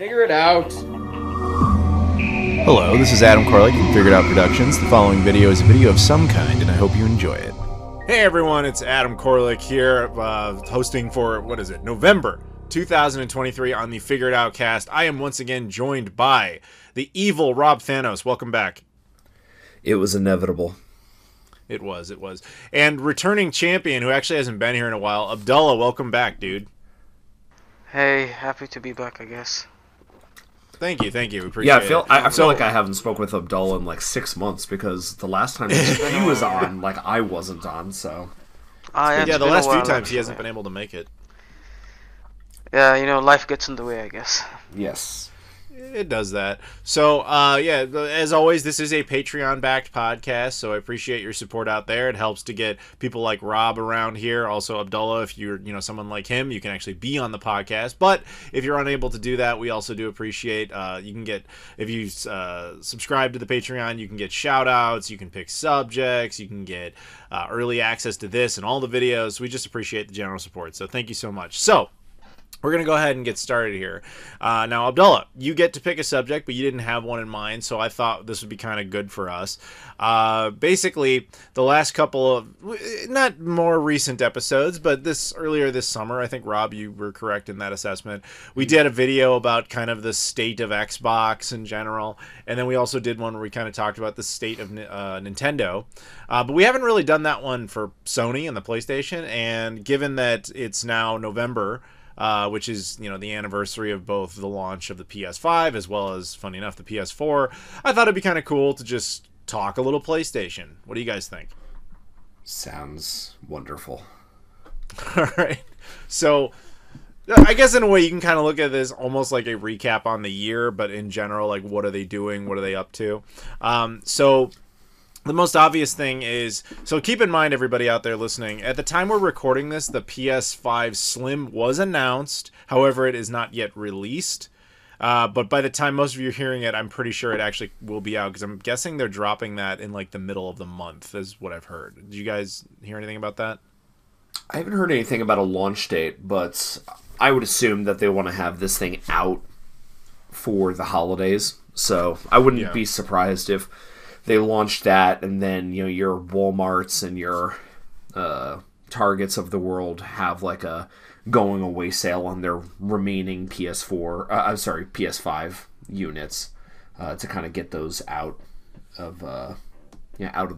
Figure it out. Hello, this is Adam Koralik from Figured Out Productions. The following video is a video of some kind, and I hope you enjoy it. Hey everyone, it's Adam Koralik here, hosting for, November 2023 on the FigureItOutcast. I am once again joined by the evil Rob Thanos. Welcome back. It was inevitable. It was. And returning champion, who actually hasn't been here in a while, Abdullah, welcome back, dude. Hey, happy to be back, I guess. Thank you. We appreciate it. I feel like I haven't spoken with Abdullah in like 6 months because the last time he was on, like I wasn't on. So the last few times he hasn't been able to make it. Yeah, life gets in the way, I guess. Yes. It does that. So, as always, this is a Patreon-backed podcast, so I appreciate your support out there. It helps to get people like Rob around here. Also, Abdullah, if you're someone like him, you can actually be on the podcast. But if you're unable to do that, we also do appreciate, you can get, if you subscribe to the Patreon, you can get shout-outs, you can pick subjects, you can get early access to this and all the videos. We just appreciate the general support, so thank you so much. So, we're going to go ahead and get started here. Now, Abdullah, you get to pick a subject, but you didn't have one in mind, so I thought this would be kind of good for us. Basically, the last couple of, not more recent episodes, but earlier this summer, I think, Rob, you were correct in that assessment. We did a video about kind of the state of Xbox in general, and then we also did one where we kind of talked about the state of Nintendo. But we haven't really done that one for Sony and the PlayStation, and given that it's now November, which is, the anniversary of both the launch of the PS5 as well as, funny enough, the PS4. I thought it'd be kind of cool to just talk a little PlayStation. What do you guys think? Sounds wonderful. All right. So, I guess in a way you can kind of look at this almost like a recap on the year, but in general, like, what are they doing? What are they up to? The most obvious thing is, so keep in mind, everybody out there listening, at the time we're recording this, the PS5 Slim was announced. However, it is not yet released. But by the time most of you are hearing it, I'm pretty sure it actually will be out, because I'm guessing they're dropping that in like the middle of the month, is what I've heard. Did you guys hear anything about that? I haven't heard anything about a launch date, but I would assume that they want to have this thing out for the holidays. So I wouldn't be surprised if they launched that, and then your Walmarts and your Targets of the world have like a going away sale on their remaining PS5 units to kind of get those out of the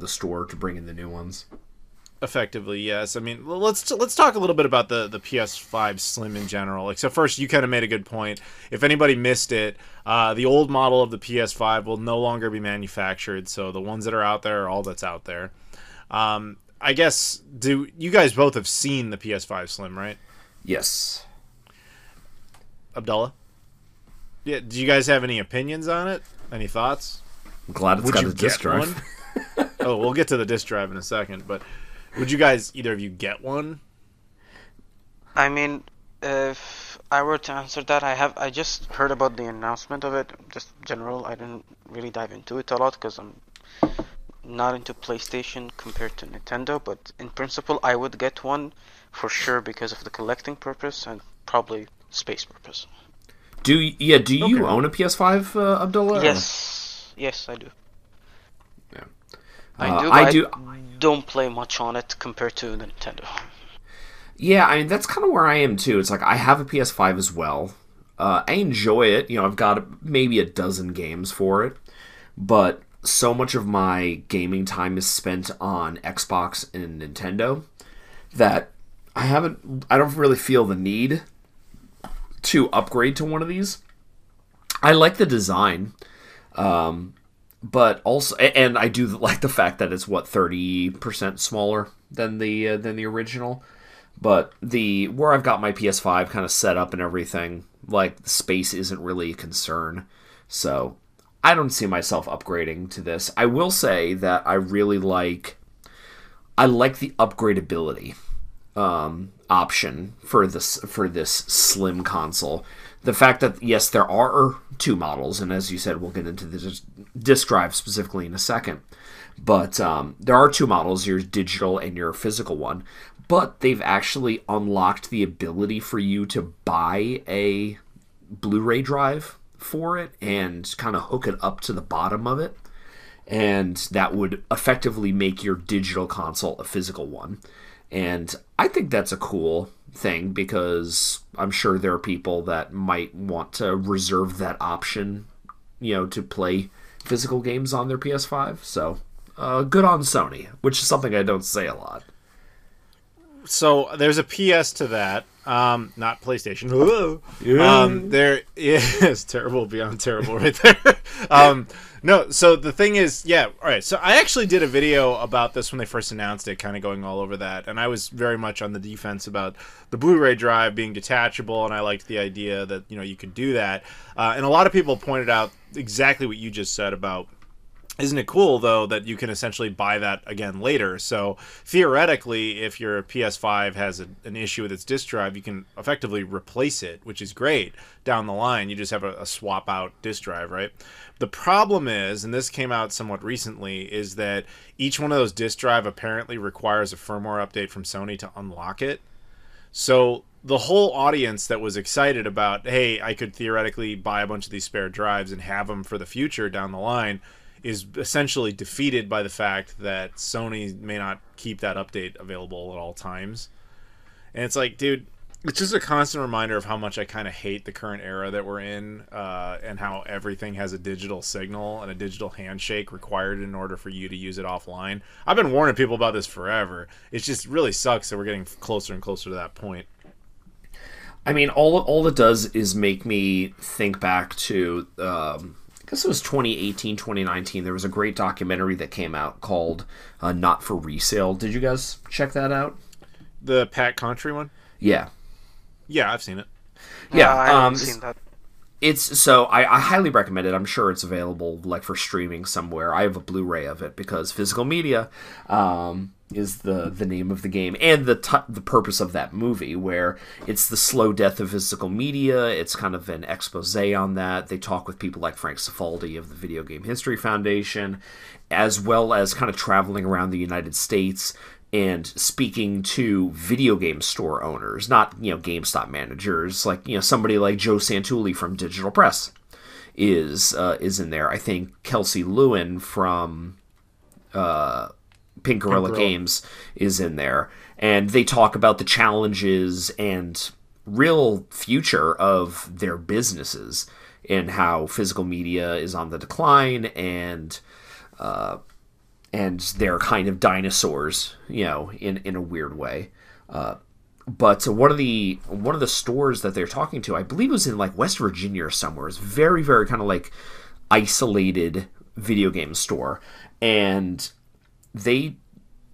store to bring in the new ones. Effectively, yes. I mean, let's talk a little bit about the PS5 Slim in general. Like, so first, you kind of made a good point. If anybody missed it, the old model of the PS5 will no longer be manufactured. So the ones that are out there are all that's out there. I guess, do you guys both have seen the PS5 Slim, right? Yes. Abdullah? Yeah. Do you guys have any opinions on it? Any thoughts? I'm glad it's got a disc drive. Oh, we'll get to the disc drive in a second, but would you guys, either of you, get one? I mean, if I were to answer that, I just heard about the announcement of it, just general. I didn't really dive into it a lot because I'm not into PlayStation compared to Nintendo, but in principle, I would get one for sure because of the collecting purpose and probably space purpose. Do you own a PS5, Abdullah? Yes, I do. Yeah. I don't play much on it compared to the Nintendo. Yeah, I mean, that's kind of where I am, too. It's like, I have a PS5 as well. I enjoy it. I've got maybe a dozen games for it. But so much of my gaming time is spent on Xbox and Nintendo that I don't really feel the need to upgrade to one of these. I like the design. But also, and I do like the fact that it's 30% smaller than the original. But where I've got my PS5 kind of set up and everything, like, the space isn't really a concern. So I don't see myself upgrading to this. I will say that I really like the upgradability option for this slim console. The fact that, yes, there are two models, and as you said, we'll get into the disk drive specifically in a second, but there are two models, your digital and your physical one, but they've actually unlocked the ability for you to buy a Blu-ray drive for it and kind of hook it up to the bottom of it, and that would effectively make your digital console a physical one. And I think that's a cool thing, because I'm sure there are people that might want to reserve that option, to play physical games on their PS5. So good on Sony, which is something I don't say a lot. So there's a PS to that, not PlayStation. There is terrible beyond terrible right there. No, so the thing is, yeah, all right. So I actually did a video about this when they first announced it, kind of going all over that, and I was very much on the defense about the Blu-ray drive being detachable, and I liked the idea that you could do that. And a lot of people pointed out exactly what you just said about. Isn't it cool, though, that you can essentially buy that again later? So, theoretically, if your PS5 has an issue with its disk drive, you can effectively replace it, which is great. Down the line, you just have a swap-out disk drive, right? The problem is, and this came out somewhat recently, is that each one of those disk drive apparently requires a firmware update from Sony to unlock it. So, the whole audience that was excited about, hey, I could theoretically buy a bunch of these spare drives and have them for the future down the line, is essentially defeated by the fact that Sony may not keep that update available at all times. And it's like, dude, it's just a constant reminder of how much I kind of hate the current era that we're in, and how everything has a digital signal and a digital handshake required in order for you to use it offline. I've been warning people about this forever. It just really sucks that we're getting closer and closer to that point. I mean, all it does is make me think back to... I guess it was 2018, 2019. There was a great documentary that came out called Not for Resale. Did you guys check that out? The Pat Contry one? Yeah. Yeah, I've seen it. Yeah, I haven't seen that. I highly recommend it. I'm sure it's available for streaming somewhere. I have a Blu-ray of it because physical media is the name of the game and the purpose of that movie, where it's the slow death of physical media. It's kind of an expose on that. They talk with people like Frank Cifaldi of the Video Game History Foundation, as well as kind of traveling around the United States and speaking to video game store owners, not GameStop managers, somebody like Joe Santulli from Digital Press is in there. I think Kelsey Lewin from Pink Gorilla Games is in there, and they talk about the challenges and real future of their businesses and how physical media is on the decline, and they're kind of dinosaurs, in a weird way. But one of the stores that they're talking to, I believe it was in West Virginia or somewhere, is very, very kind of isolated video game store. And they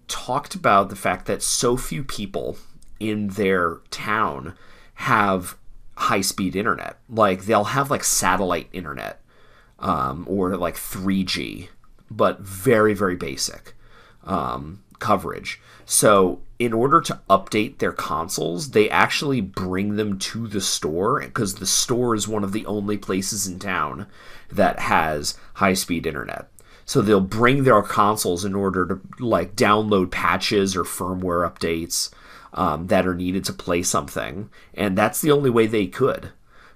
talked about the fact that so few people in their town have high-speed internet. They'll have satellite internet, or 3G, but very, very basic coverage. So in order to update their consoles, they actually bring them to the store, because the store is one of the only places in town that has high-speed internet. So they'll bring their consoles in order to download patches or firmware updates that are needed to play something, and that's the only way they could.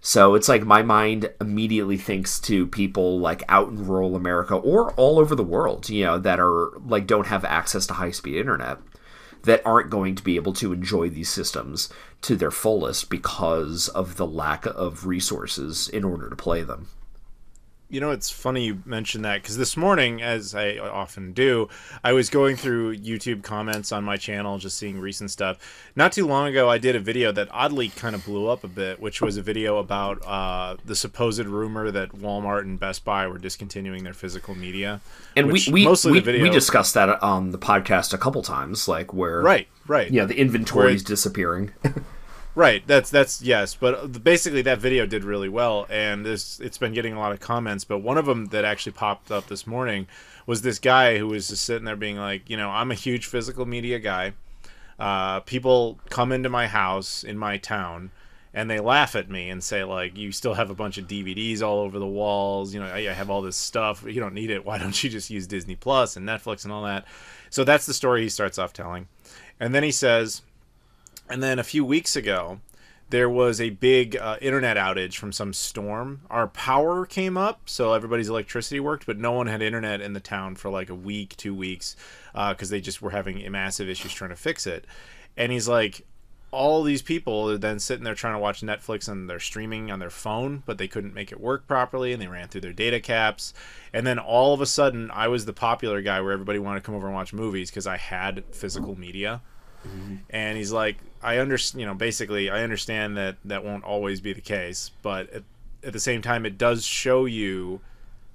So it's my mind immediately thinks to people out in rural America or all over the world, that are don't have access to high-speed internet, that aren't going to be able to enjoy these systems to their fullest because of the lack of resources in order to play them. It's funny you mentioned that, because this morning, as I often do, I was going through YouTube comments on my channel, just seeing recent stuff. Not too long ago, I did a video that oddly kind of blew up a bit, which was a video about the supposed rumor that Walmart and Best Buy were discontinuing their physical media. And we discussed that on the podcast a couple times, where right, the inventory is disappearing. Right, that's yes, but basically that video did really well, and it's been getting a lot of comments, but one of them that actually popped up this morning was this guy who was just sitting there being like, I'm a huge physical media guy. People come into my house in my town, and they laugh at me and say, you still have a bunch of DVDs all over the walls, I have all this stuff, you don't need it, why don't you just use Disney Plus and Netflix and all that? So that's the story he starts off telling. And then he says... And then a few weeks ago, there was a big internet outage from some storm. Our power came up, so everybody's electricity worked, but no one had internet in the town for like a week, 2 weeks, because they just were having massive issues trying to fix it. And he's like, all these people are then sitting there trying to watch Netflix and they're streaming on their phone, but they couldn't make it work properly, and they ran through their data caps. And then all of a sudden, I was the popular guy where everybody wanted to come over and watch movies because I had physical media. Mm-hmm. And he's like, I understand, basically, I understand that that won't always be the case, but at the same time, it does show you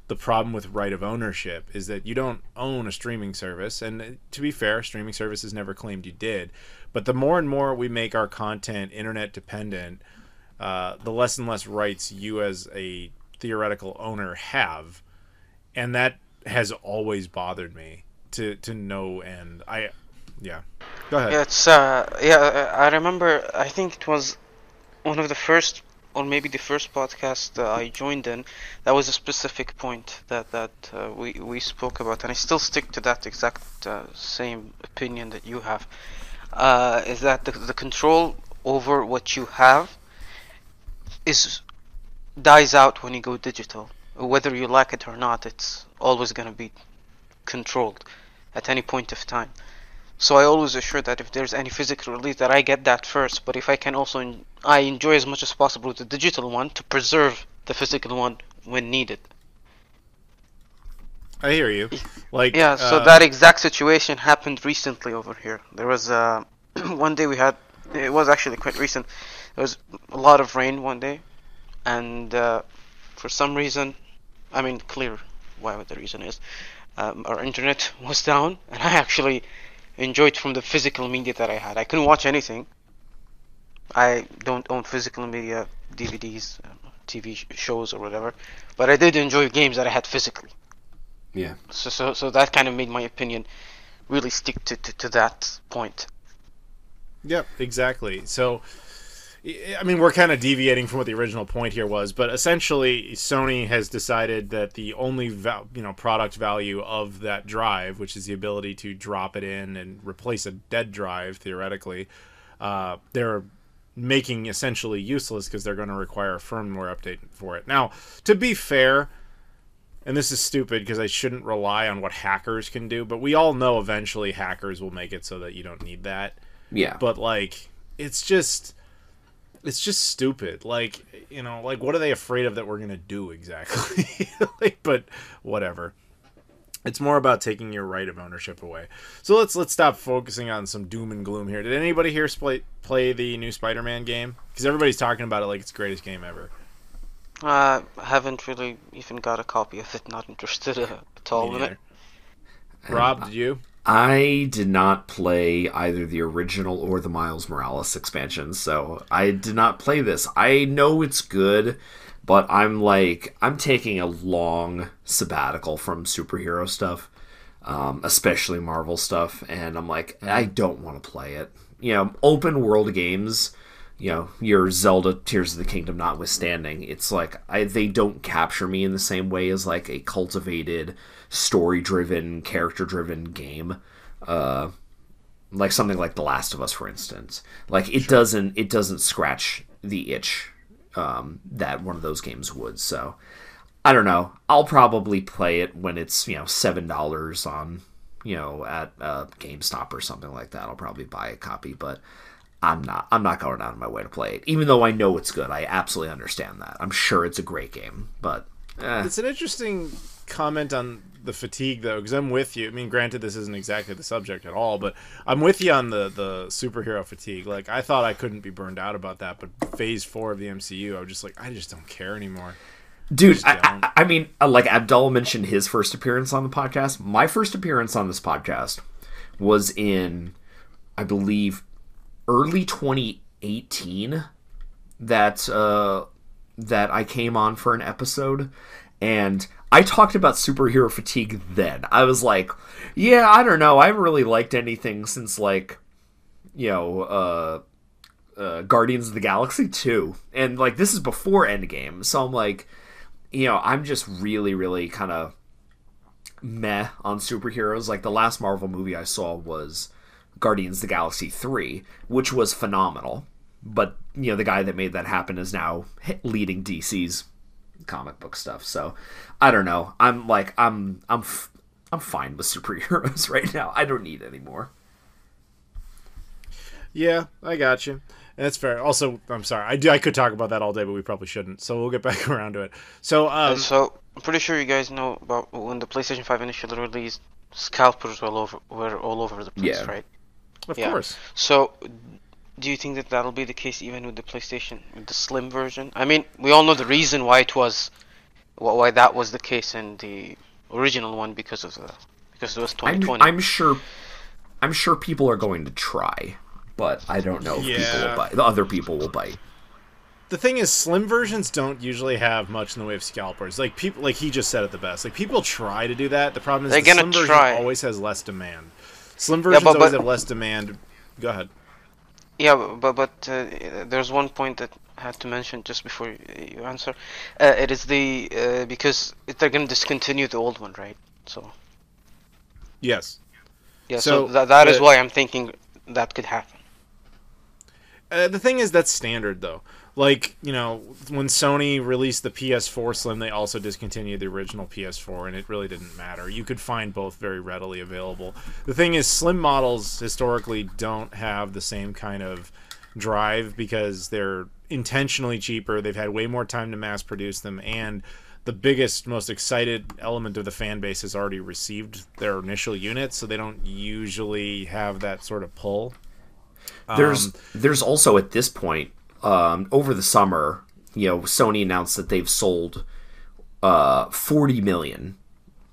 the problem with right of ownership is that you don't own a streaming service. And to be fair, streaming services never claimed you did. But the more and more we make our content internet dependent, the less and less rights you as a theoretical owner have. And that has always bothered me to no end. Yeah. Go ahead. Yeah, it's I remember. I think it was one of the first, or maybe the first podcast I joined in. That was a specific point that we spoke about, and I still stick to that exact same opinion that you have. Is that the control over what you have dies out when you go digital. Whether you like it or not, it's always going to be controlled at any point of time. So I always assure that if there's any physical release, that I get that first. But if I can also, I enjoy as much as possible the digital one to preserve the physical one when needed. I hear you. Like, yeah, so that exact situation happened recently over here. There was one day we had, it was actually quite recent. There was a lot of rain one day, and for some reason, I mean, clear why the reason is, our internet was down, and I actually enjoyed from the physical media that I had. I couldn't watch anything. I don't own physical media, DVDs, TV shows or whatever, but I did enjoy games that I had physically. Yeah. So that kind of made my opinion really stick to that point. Yep, exactly. So, I mean, we're kind of deviating from what the original point here was, but essentially, Sony has decided that the only product value of that drive, which is the ability to drop it in and replace a dead drive, theoretically, they're making essentially useless because they're going to require a firmware update for it. Now, to be fair, and this is stupid because I shouldn't rely on what hackers can do, but we all know eventually hackers will make it so that you don't need that. Yeah. But, like, it's just stupid. Like, what are they afraid of that we're going to do exactly? But whatever. It's more about taking your right of ownership away. So let's stop focusing on some doom and gloom here. Did anybody here play the new Spider-Man game? Because everybody's talking about it like it's the greatest game ever. Haven't really even got a copy of it. Not interested at all in it. Rob, did you? I did not play either the original or the Miles Morales expansion, so I did not play this. I know it's good, but I'm taking a long sabbatical from superhero stuff, especially Marvel stuff, and I'm like, I don't want to play it. Open world games, your Zelda Tears of the Kingdom notwithstanding, it's like they don't capture me in the same way as like a cultivated, story-driven, character-driven game, like something like The Last of Us, for instance. Like it doesn't scratch the itch that one of those games would. So I don't know. I'll probably play it when it's $7 on at GameStop or something like that. I'll probably buy a copy, but I'm not going out of my way to play it, even though I know it's good. I absolutely understand that. I'm sure it's a great game, but it's an interesting comment on the fatigue, though, because I'm with you. I mean, granted, this isn't exactly the subject at all, but I'm with you on the superhero fatigue. Like, I thought I couldn't be burned out about that, but Phase 4 of the MCU, I was just like, I just don't care anymore. Dude, I mean, like Abdullah mentioned his first appearance on the podcast. My first appearance on this podcast was in, I believe, early 2018 that I came on for an episode, and I talked about superhero fatigue then. I was like, yeah, I don't know. I haven't really liked anything since, like, Guardians of the Galaxy 2. And, like, this is before Endgame. So I'm like, I'm just really, really kind of meh on superheroes. Like, the last Marvel movie I saw was Guardians of the Galaxy 3, which was phenomenal. But the guy that made that happen is now leading DC's comic book stuff. So I don't know. I'm fine with superheroes right now. I don't need any more. Yeah, I got you. That's fair. Also, I'm sorry. I could talk about that all day, but we probably shouldn't. So we'll get back around to it. So, so I'm pretty sure you guys know about when the PlayStation 5 initially released, scalpers were all over the place, right? Of course. So, do you think that that'll be the case even with the PlayStation, with the Slim version? I mean, we all know the reason why that was the case in the original one because it was 2020. I'm sure people are going to try, but I don't know if people will buy. The other people will buy. The thing is, slim versions don't usually have much in the way of scalpers. Like people, like he just said it the best. Like people try to do that. The problem is the slim version always has less demand. Slim versions always have less demand. Go ahead. Yeah, but there's one point that I had to mention just before you answer. It is because they're going to discontinue the old one, right? So. Yes. Yeah. So that is why I'm thinking that could happen. The thing is, that's standard though. Like, when Sony released the PS4 Slim, they also discontinued the original PS4, and it really didn't matter. You could find both very readily available. The thing is, Slim models historically don't have the same kind of drive because they're intentionally cheaper. They've had way more time to mass produce them, and the biggest, most excited element of the fan base has already received their initial units, so they don't usually have that sort of pull. There's also, at this point, over the summer, Sony announced that they've sold 40 million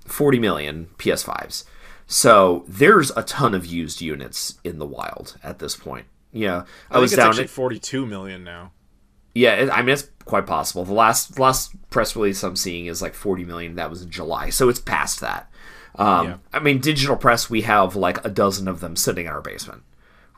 PS5s. So there's a ton of used units in the wild at this point. Yeah, I was down at 42 million now. Yeah, I mean it's quite possible. The last press release I'm seeing is like 40 million. That was in July, so it's past that. I mean, digital press, we have like a dozen of them sitting in our basement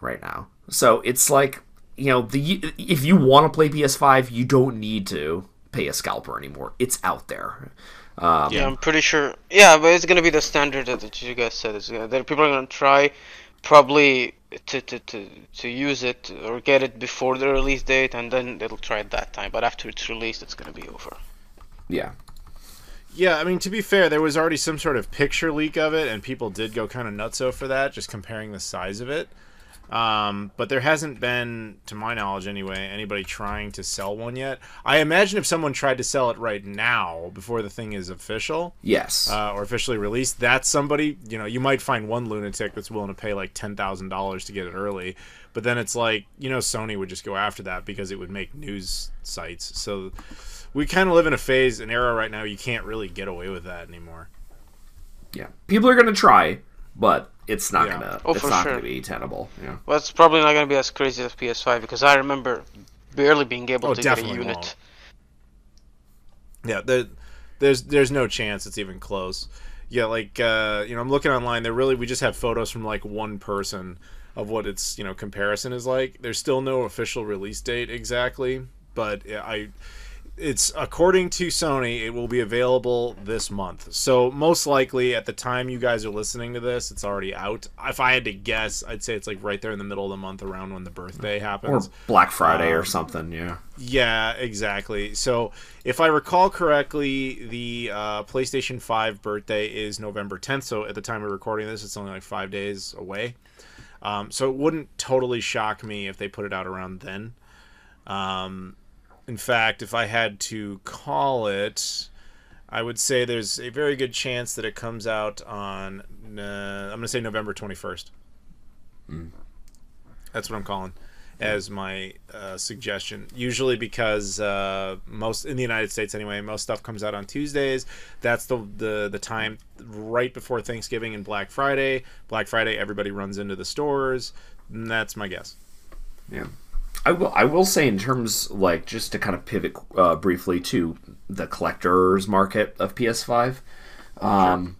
right now. So it's like, if you want to play PS5, you don't need to pay a scalper anymore. It's out there. I'm pretty sure. Yeah, but it's going to be the standard that you guys said. That people are going to try probably to use it or get it before the release date, and then they'll try it that time. But after it's released, it's going to be over. Yeah. Yeah, I mean, to be fair, there was already some sort of picture leak of it, and people did go kind of nutso for that, just comparing the size of it. But there hasn't been, to my knowledge anyway, anybody trying to sell one yet. I imagine if someone tried to sell it right now, before the thing is official, yes, or officially released, that's somebody, you might find one lunatic that's willing to pay like $10,000 to get it early. But then it's like, Sony would just go after that because it would make news sites. So we kind of live in an era right now, you can't really get away with that anymore. Yeah, people are going to try, but it's not gonna be tenable. Yeah. Well, it's probably not gonna be as crazy as PS5 because I remember barely being able to get a unit. Won't. Yeah, there's no chance it's even close. Yeah, like I'm looking online. We just have photos from like one person of what its comparison is like. There's still no official release date exactly, but it's according to Sony, it will be available this month. So most likely at the time you guys are listening to this, it's already out. If I had to guess, I'd say it's like right there in the middle of the month around when the birthday happens. Or Black Friday or something, yeah. Yeah, exactly. So if I recall correctly, the PlayStation 5 birthday is November 10th. So at the time of recording this, it's only like 5 days away. So it wouldn't totally shock me if they put it out around then. In fact, if I had to call it, I would say there's a very good chance that it comes out on, I'm going to say November 21st. That's what I'm calling as my suggestion. Usually because most, in the United States anyway, most stuff comes out on Tuesdays. That's the time right before Thanksgiving and Black Friday. Black Friday, everybody runs into the stores. And that's my guess. Yeah. I will say, in terms, like, just to kind of pivot briefly to the collector's market of PS5, I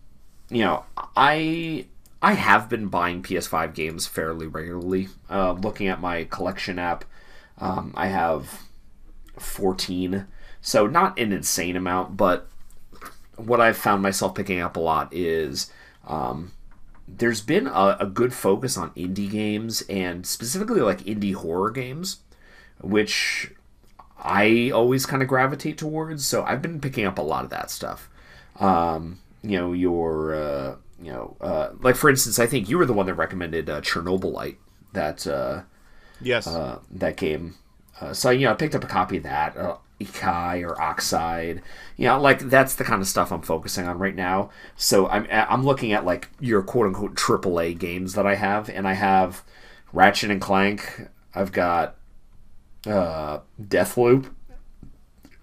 have been buying PS5 games fairly regularly. Looking at my collection app, I have 14, so not an insane amount, but what I've found myself picking up a lot is there's been a good focus on indie games, and specifically like indie horror games. which I always kind of gravitate towards. So I've been picking up a lot of that stuff. Like for instance, I think you were the one that recommended Chernobylite. Yes. That game. So I picked up a copy of that. Ikai or Oxide. Like that's the kind of stuff I'm focusing on right now. So I'm looking at like your quote unquote AAA games that I have, and I have Ratchet and Clank. I've got Deathloop.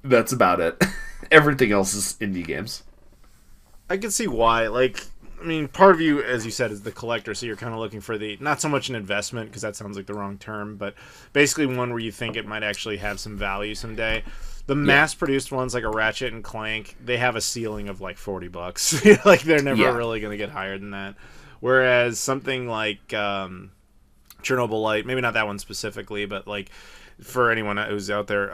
That's about it. Everything else is indie games. I can see why. Like, I mean, part of you, as you said, is the collector, so you're kind of looking for the, not so much an investment, because that sounds like the wrong term, but basically one where you think it might actually have some value someday. The mass-produced ones, like a Ratchet and Clank, they have a ceiling of like $40. Like, they're never really going to get higher than that. Whereas something like Chernobylite, maybe not that one specifically, but like for anyone who's out there,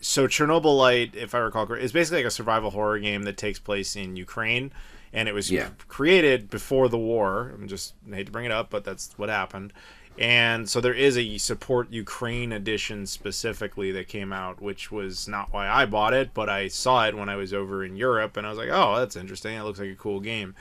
so Chernobylite, if I recall correctly, is basically like a survival horror game that takes place in Ukraine, and it was created before the war. I hate to bring it up, but that's what happened. And so there is a Support Ukraine edition specifically that came out, which was not why I bought it, but I saw it when I was over in Europe, and I was like, oh, that's interesting. It looks like a cool game.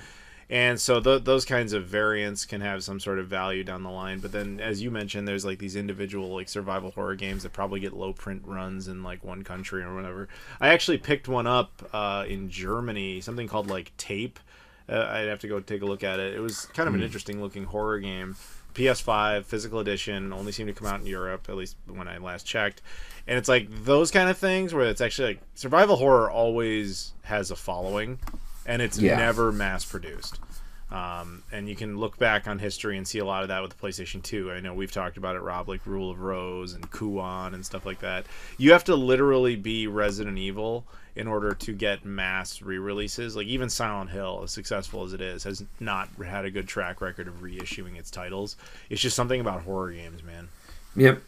And so those kinds of variants can have some sort of value down the line. But then, as you mentioned, there's like these individual like survival horror games that probably get low print runs in like one country or whatever. I actually picked one up in Germany, something called like Tape. I'd have to go take a look at it. It was kind of an interesting looking horror game. PS5 physical edition, only seemed to come out in Europe, at least when I last checked. And it's like those kind of things where it's actually like survival horror always has a following, and it's never mass produced. And you can look back on history and see a lot of that with the PlayStation 2. I know we've talked about it, Rob, like Rule of Rose and Kuon and stuff like that. You have to literally be Resident Evil in order to get mass re-releases. Like even Silent Hill, as successful as it is, has not had a good track record of reissuing its titles. It's just something about horror games, man. Yep.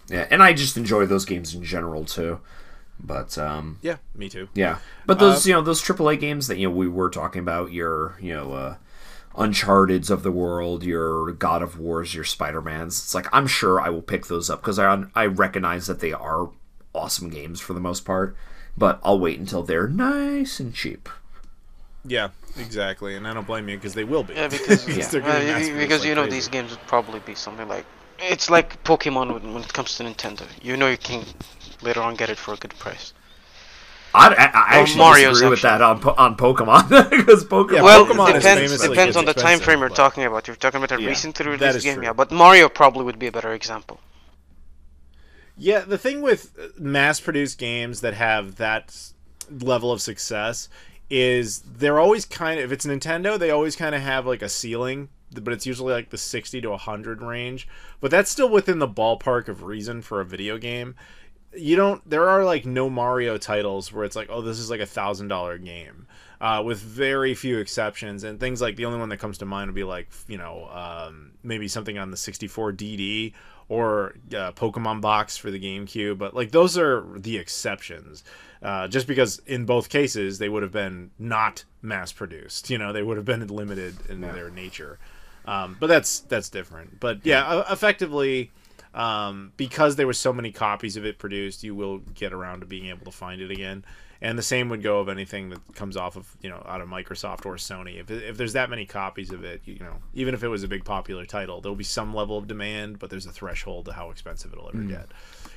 Yeah, and I just enjoy those games in general too. But yeah, me too. Yeah, but those those AAA games that we were talking about, your Uncharted's of the world, your God of Wars, your Spider-Mans. It's like I'm sure I will pick those up because I recognize that they are awesome games for the most part. But I'll wait until they're nice and cheap. Yeah, exactly, and I don't blame you because they will be. Yeah, because because these games would probably be something like it's like Pokemon when it comes to Nintendo. You can later on get it for a good price. I actually disagree with that on Pokemon because Pokemon depends on the time frame you're talking about. You're talking about a recently released game, but Mario probably would be a better example. Yeah, the thing with mass-produced games that have that level of success is they're always if it's Nintendo, they always kind of have like a ceiling, but it's usually like the 60 to 100 range. But that's still within the ballpark of reason for a video game. There are like no Mario titles where it's like, oh, this is like $1,000 game, with very few exceptions, and things like the only one that comes to mind would be like, maybe something on the 64 DD or Pokemon Box for the GameCube, but like those are the exceptions, just because in both cases they would have been not mass produced, they would have been limited in their nature, but that's different. But yeah, effectively, because there were so many copies of it produced, you will get around to being able to find it again. And the same would go of anything that comes off of, out of Microsoft or Sony. If there's that many copies of it, even if it was a big popular title, there'll be some level of demand, but there's a threshold to how expensive it'll ever get.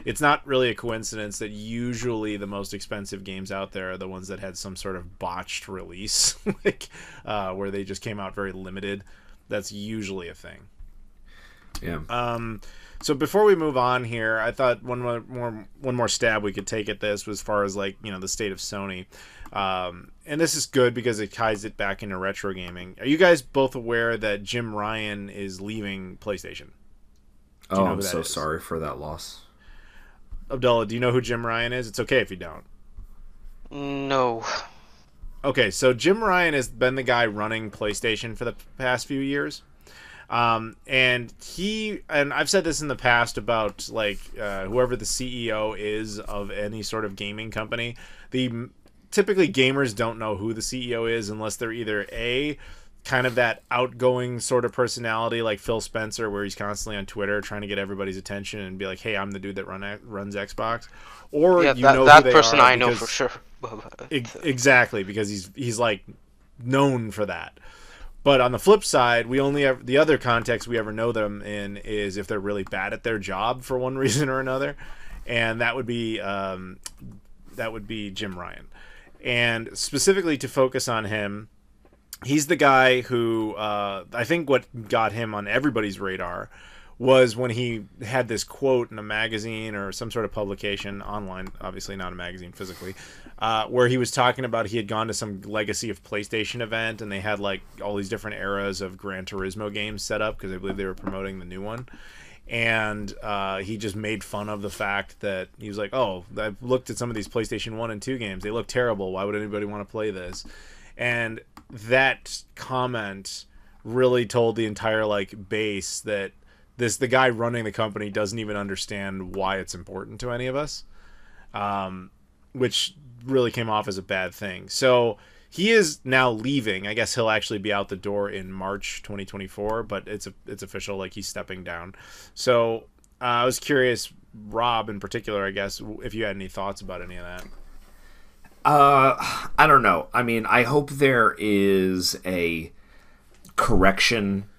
It's not really a coincidence that usually the most expensive games out there are the ones that had some sort of botched release, like where they just came out very limited. That's usually a thing. Yeah. So before we move on here, I thought one more stab we could take at this was as far as like the state of Sony, and this is good because it ties it back into retro gaming. Are you guys both aware that Jim Ryan is leaving PlayStation? I'm so sorry for that loss. Abdullah, do you know who Jim Ryan is? It's okay if you don't. No. Okay, so Jim Ryan has been the guy running PlayStation for the past few years. And I've said this in the past about like whoever the CEO is of any sort of gaming company, typically gamers don't know who the CEO is unless they're either A, kind of that outgoing sort of personality like Phil Spencer, where he's constantly on Twitter trying to get everybody's attention and be like, hey, I'm the dude that runs Xbox. Or Yeah, you know that who they person are I know because- for sure. Exactly, because he's like known for that. But on the flip side, we only have the other context we ever know them in is if they're really bad at their job for one reason or another, and that would be Jim Ryan. And specifically to focus on him, he's the guy who I think what got him on everybody's radar was when he had this quote in a magazine or some sort of publication online, obviously not a magazine physically, where he was talking about he had gone to some Legacy of PlayStation event and they had like all these different eras of Gran Turismo games set up because I believe they were promoting the new one. And he just made fun of the fact that he was like, oh, I've looked at some of these PlayStation 1 and 2 games. They look terrible. Why would anybody want to play this? And that comment really told the entire like base that the guy running the company doesn't even understand why it's important to any of us, which really came off as a bad thing. So he is now leaving. I guess he'll actually be out the door in March 2024, but it's official, like he's stepping down. So I was curious, Rob in particular, I guess, if you had any thoughts about any of that. I don't know. I mean, I hope there is a correction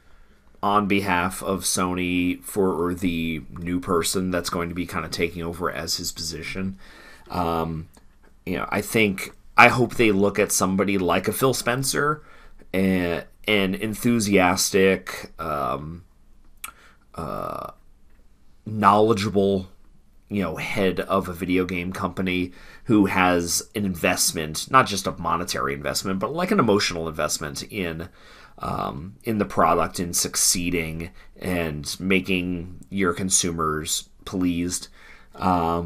on behalf of Sony for the new person that's going to be kind of taking over as his position. I hope they look at somebody like a Phil Spencer, an enthusiastic, knowledgeable, head of a video game company who has an investment, not just a monetary investment, but like an emotional investment in the product, in succeeding and making your consumers pleased. I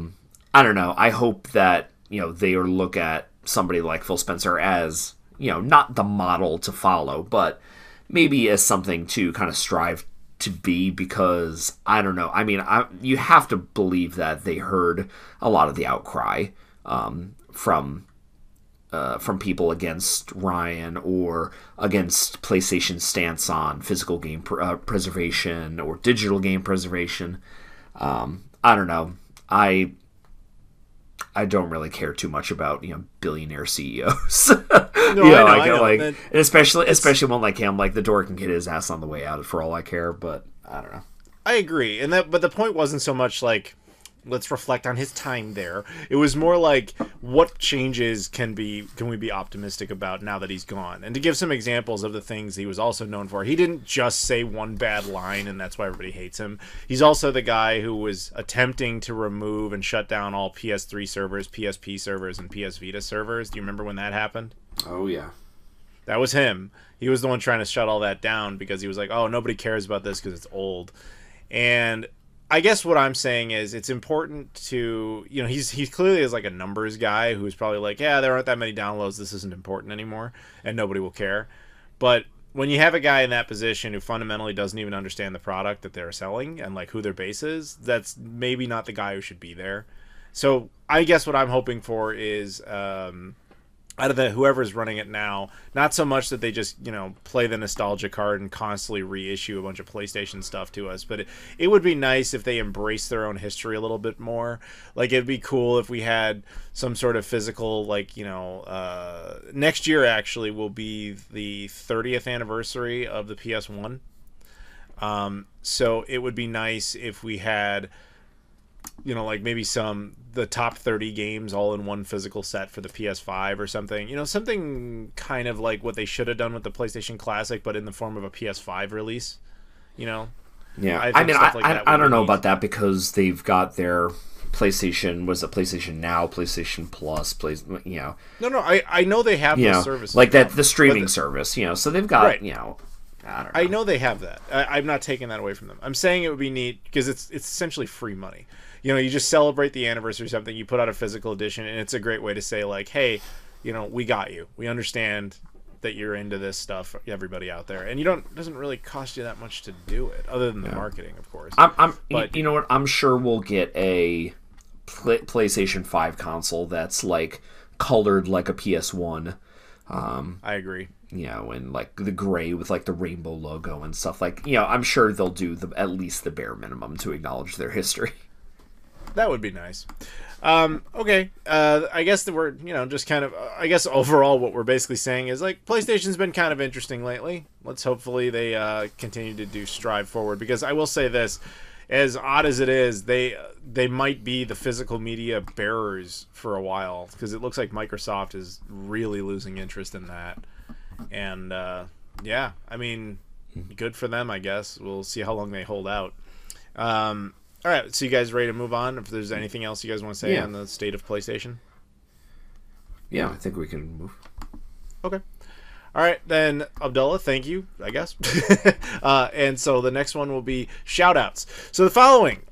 don't know. I hope that, they look at somebody like Phil Spencer as, not the model to follow, but maybe as something to kind of strive to be, because I don't know. I mean, you have to believe that they heard a lot of the outcry from people against Ryan or against PlayStation's stance on physical game preservation or digital game preservation. I don't know. I don't really care too much about billionaire CEOs. No, I know. Especially one like him. Like the door can get his ass on the way out for all I care. But I don't know. I agree, but the point wasn't so much like let's reflect on his time there. It was more like what changes can we be optimistic about now that he's gone, and to give some examples of the things he was also known for. He didn't just say one bad line and that's why everybody hates him. He's also the guy who was attempting to remove and shut down all PS3 servers, PSP servers, and PS Vita servers. Do you remember when that happened? Oh yeah, that was him. He was the one trying to shut all that down because he was like, oh, nobody cares about this because it's old. And I guess what I'm saying is it's important to, he's clearly is like a numbers guy who's probably like, yeah, there aren't that many downloads. This isn't important anymore and nobody will care. But when you have a guy in that position who fundamentally doesn't even understand the product that they're selling and like who their base is, that's maybe not the guy who should be there. So I guess what I'm hoping for is, out of whoever's running it now, not so much that they just, play the nostalgia card and constantly reissue a bunch of PlayStation stuff to us, but it would be nice if they embrace their own history a little bit more. Like, it'd be cool if we had some sort of physical, like, next year actually will be the 30th anniversary of the PS1. So it would be nice if we had, like maybe the top 30 games all in one physical set for the PS5 or something. Something kind of like what they should have done with the PlayStation Classic, but in the form of a PS5 release. Yeah, I don't know about that because they've got their PlayStation, was it PlayStation Now, PlayStation Plus, No, I know they have those services. Like that, the streaming service, so they've got, right. I don't know. I know they have that. I'm not taking that away from them. I'm saying it would be neat because it's essentially free money. You just celebrate the anniversary or something, you put out a physical edition, and it's a great way to say, like, hey, we got you. We understand that you're into this stuff, everybody out there. And it doesn't really cost you that much to do it, other than the marketing, of course. But you know what? I'm sure we'll get a PlayStation 5 console that's, like, colored like a PS1. I agree. and like the gray with like the rainbow logo and stuff. Like, I'm sure they'll do at least the bare minimum to acknowledge their history. That would be nice. Okay. I guess that we're, just kind of, I guess overall what we're basically saying is like PlayStation's been kind of interesting lately. Let's hopefully they continue to strive forward, because I will say this, as odd as it is, they might be the physical media bearers for a while, because it looks like Microsoft is really losing interest in that. And yeah, I mean, good for them, I guess. We'll see how long they hold out. All right, so you guys ready to move on? If there's anything else you guys want to say on the state of PlayStation? Yeah, I think we can move. Okay. All right, then, Abdullah, thank you, I guess. And so the next one will be shout-outs. So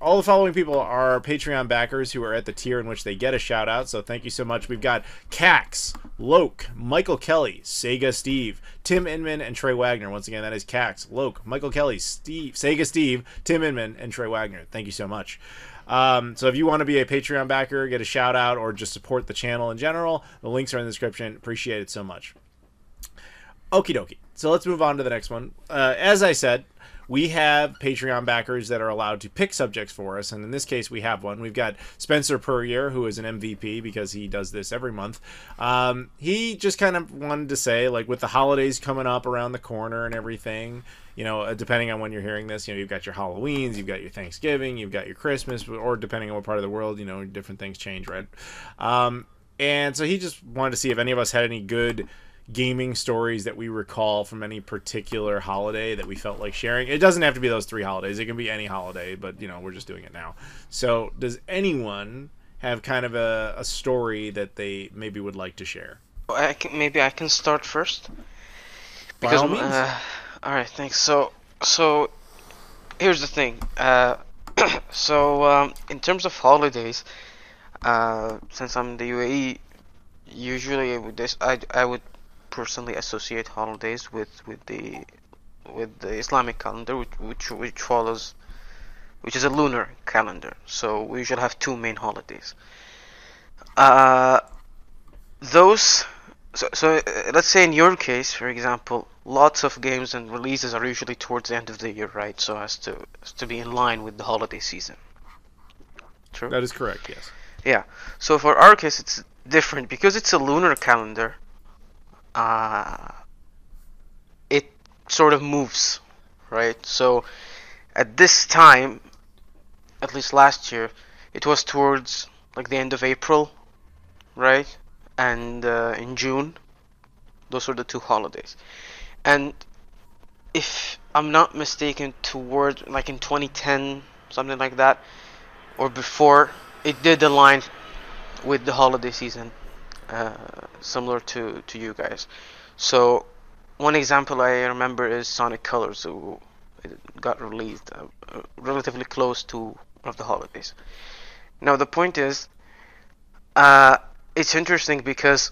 all the following people are Patreon backers who are at the tier in which they get a shout-out, so thank you so much. We've got Cax, Loke, Michael Kelly, Sega Steve, Tim Inman, and Trey Wagner. Once again, that is Cax, Loke, Michael Kelly, Sega Steve, Tim Inman, and Trey Wagner. Thank you so much. So if you want to be a Patreon backer, get a shout-out, or just support the channel in general, the links are in the description. Appreciate it so much. Okie dokie. So let's move on to the next one. As I said, we have Patreon backers that are allowed to pick subjects for us, and in this case, we have one. We've got Spencer Puryear, who is an MVP because he does this every month. He just kind of wanted to say, like, with the holidays coming up around the corner and everything, depending on when you're hearing this, you've got your Halloweens, you've got your Thanksgiving, you've got your Christmas, or depending on what part of the world, different things change, right? And so he just wanted to see if any of us had any good gaming stories that we recall from any particular holiday that we felt like sharing. It doesn't have to be those 3 holidays. It can be any holiday, but, we're just doing it now. So does anyone have kind of a story that they maybe would like to share? Maybe I can start first. By all means. All right, thanks. So here's the thing. In terms of holidays, since I'm in the UAE, usually I would personally associate holidays with the Islamic calendar, which is a lunar calendar. So we usually have 2 main holidays. Let's say in your case, for example, lots of games and releases are usually towards the end of the year, right? So as to be in line with the holiday season. True? That is correct, yes. Yeah. So for our case, it's different because it's a lunar calendar. It sort of moves, right? So at this time, at least last year, it was towards like the end of April, right? And in June, those were the 2 holidays. And if I'm not mistaken, toward like in 2010, something like that, or before, it did align with the holiday season. Similar to you guys. So one example I remember is Sonic Colors, so it got released relatively close to one of the holidays. Now the point is, it's interesting because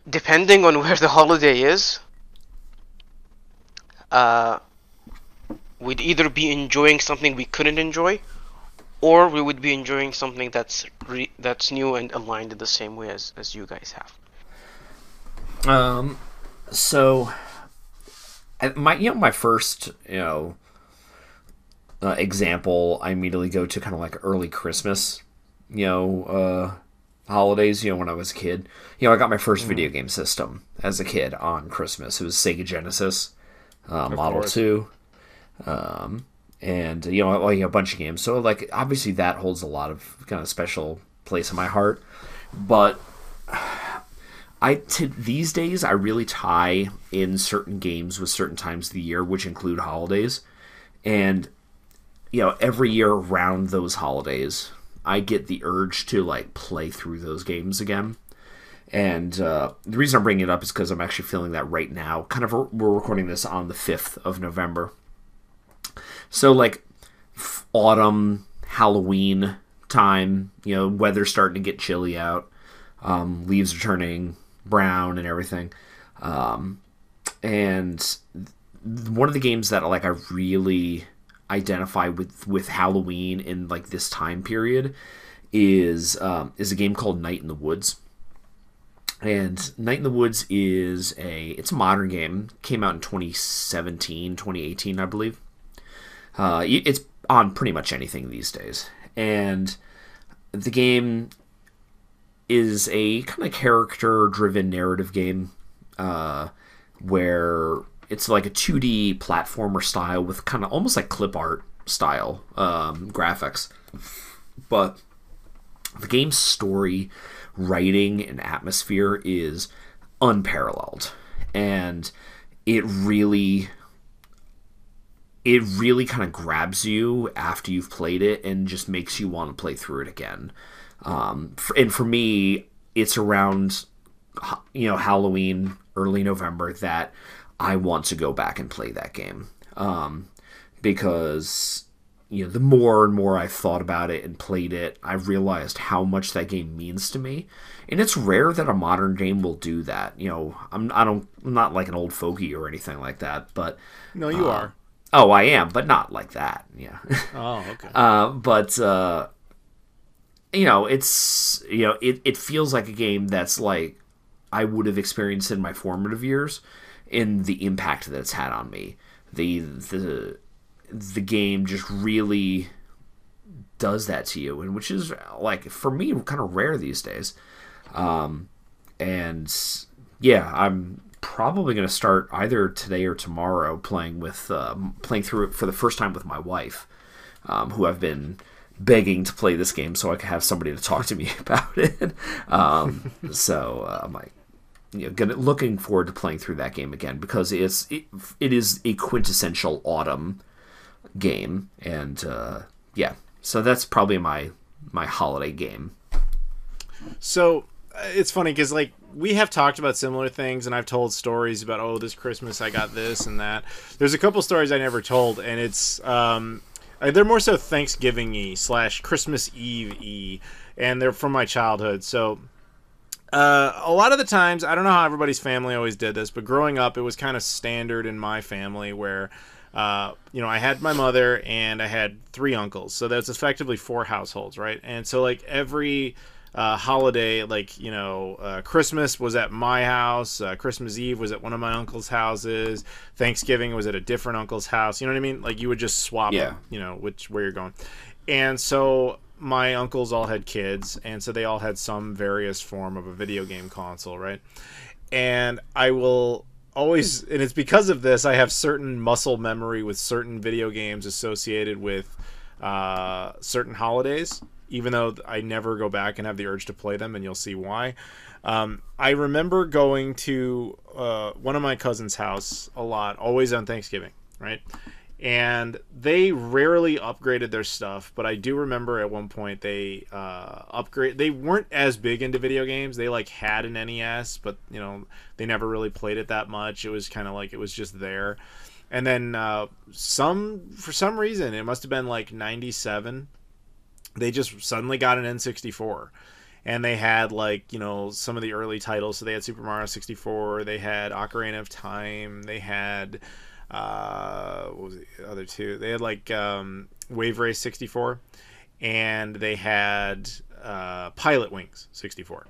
depending on where the holiday is, we'd either be enjoying something we couldn't enjoy, or we would be enjoying something that's new and aligned in the same way as you guys have. So my first example, I immediately go to kind of like early Christmas, holidays. When I was a kid, I got my first video game system as a kid on Christmas. It was Sega Genesis, Model 2. And a bunch of games. So like obviously that holds a lot of kind of special place in my heart. But these days I really tie in certain games with certain times of the year, which include holidays. And every year around those holidays, I get the urge to like play through those games again. And the reason I'm bringing it up is because I'm actually feeling that right now. We're recording this on the 5th of November. So, like, autumn, Halloween time, weather's starting to get chilly out. Leaves are turning brown and everything. And one of the games that, like, I really identify with Halloween in, like, this time period is a game called Night in the Woods. And Night in the Woods it's a modern game. Came out in 2017, 2018, I believe. It's on pretty much anything these days. And the game is a kind of character-driven narrative game where it's like a 2D platformer style with kind of almost like clip art style graphics. But the game's story, writing, and atmosphere is unparalleled. And it really kind of grabs you after you've played it and just makes you want to play through it again. And for me, it's around Halloween, early November, that I want to go back and play that game. Because the more and more I've thought about it and played it, I've realized how much that game means to me. And it's rare that a modern game will do that. I'm not like an old fogey or anything like that, but no, you are. Oh, I am, but not like that. Yeah. Oh, okay. But it feels like a game that's like I would have experienced in my formative years, in the impact that it's had on me. The game just really does that to you, and which is, like, for me, kind of rare these days. And yeah, I'm probably going to start either today or tomorrow playing through it for the first time with my wife, who I've been begging to play this game so I can have somebody to talk to me about it. So I'm like, looking forward to playing through that game again, because it is a quintessential autumn game, and yeah, so that's probably my holiday game. So it's funny because, like, we have talked about similar things, and I've told stories about, oh, this Christmas I got this and that. There's a couple stories I never told, and it's they're more so Thanksgiving-y / Christmas Eve-y, and they're from my childhood. So a lot of the times, I don't know how everybody's family always did this, but growing up, it was kind of standard in my family where I had my mother and I had 3 uncles, so that's effectively 4 households, right? And so, like, every holiday, like, Christmas was at my house, Christmas Eve was at one of my uncle's houses, Thanksgiving was at a different uncle's house, you know what I mean? Like, you would just swap them, where you're going. And so my uncles all had kids, and so they all had some various form of a video game console, right? And I will always, and it's because of this, I have certain muscle memory with certain video games associated with certain holidays, even though I never go back and have the urge to play them, and you'll see why. I remember going to one of my cousin's house a lot, always on Thanksgiving, right? And they rarely upgraded their stuff, but I do remember at one point they they weren't as big into video games. They, like, had an NES, but they never really played it that much. It was kind of like it was just there. And then for some reason, it must have been like 97, they just suddenly got an N64. And they had, like, some of the early titles. So they had Super Mario 64, they had Ocarina of Time, they had what was the other two? They had, like, Wave Race 64, and they had Pilot Wings 64.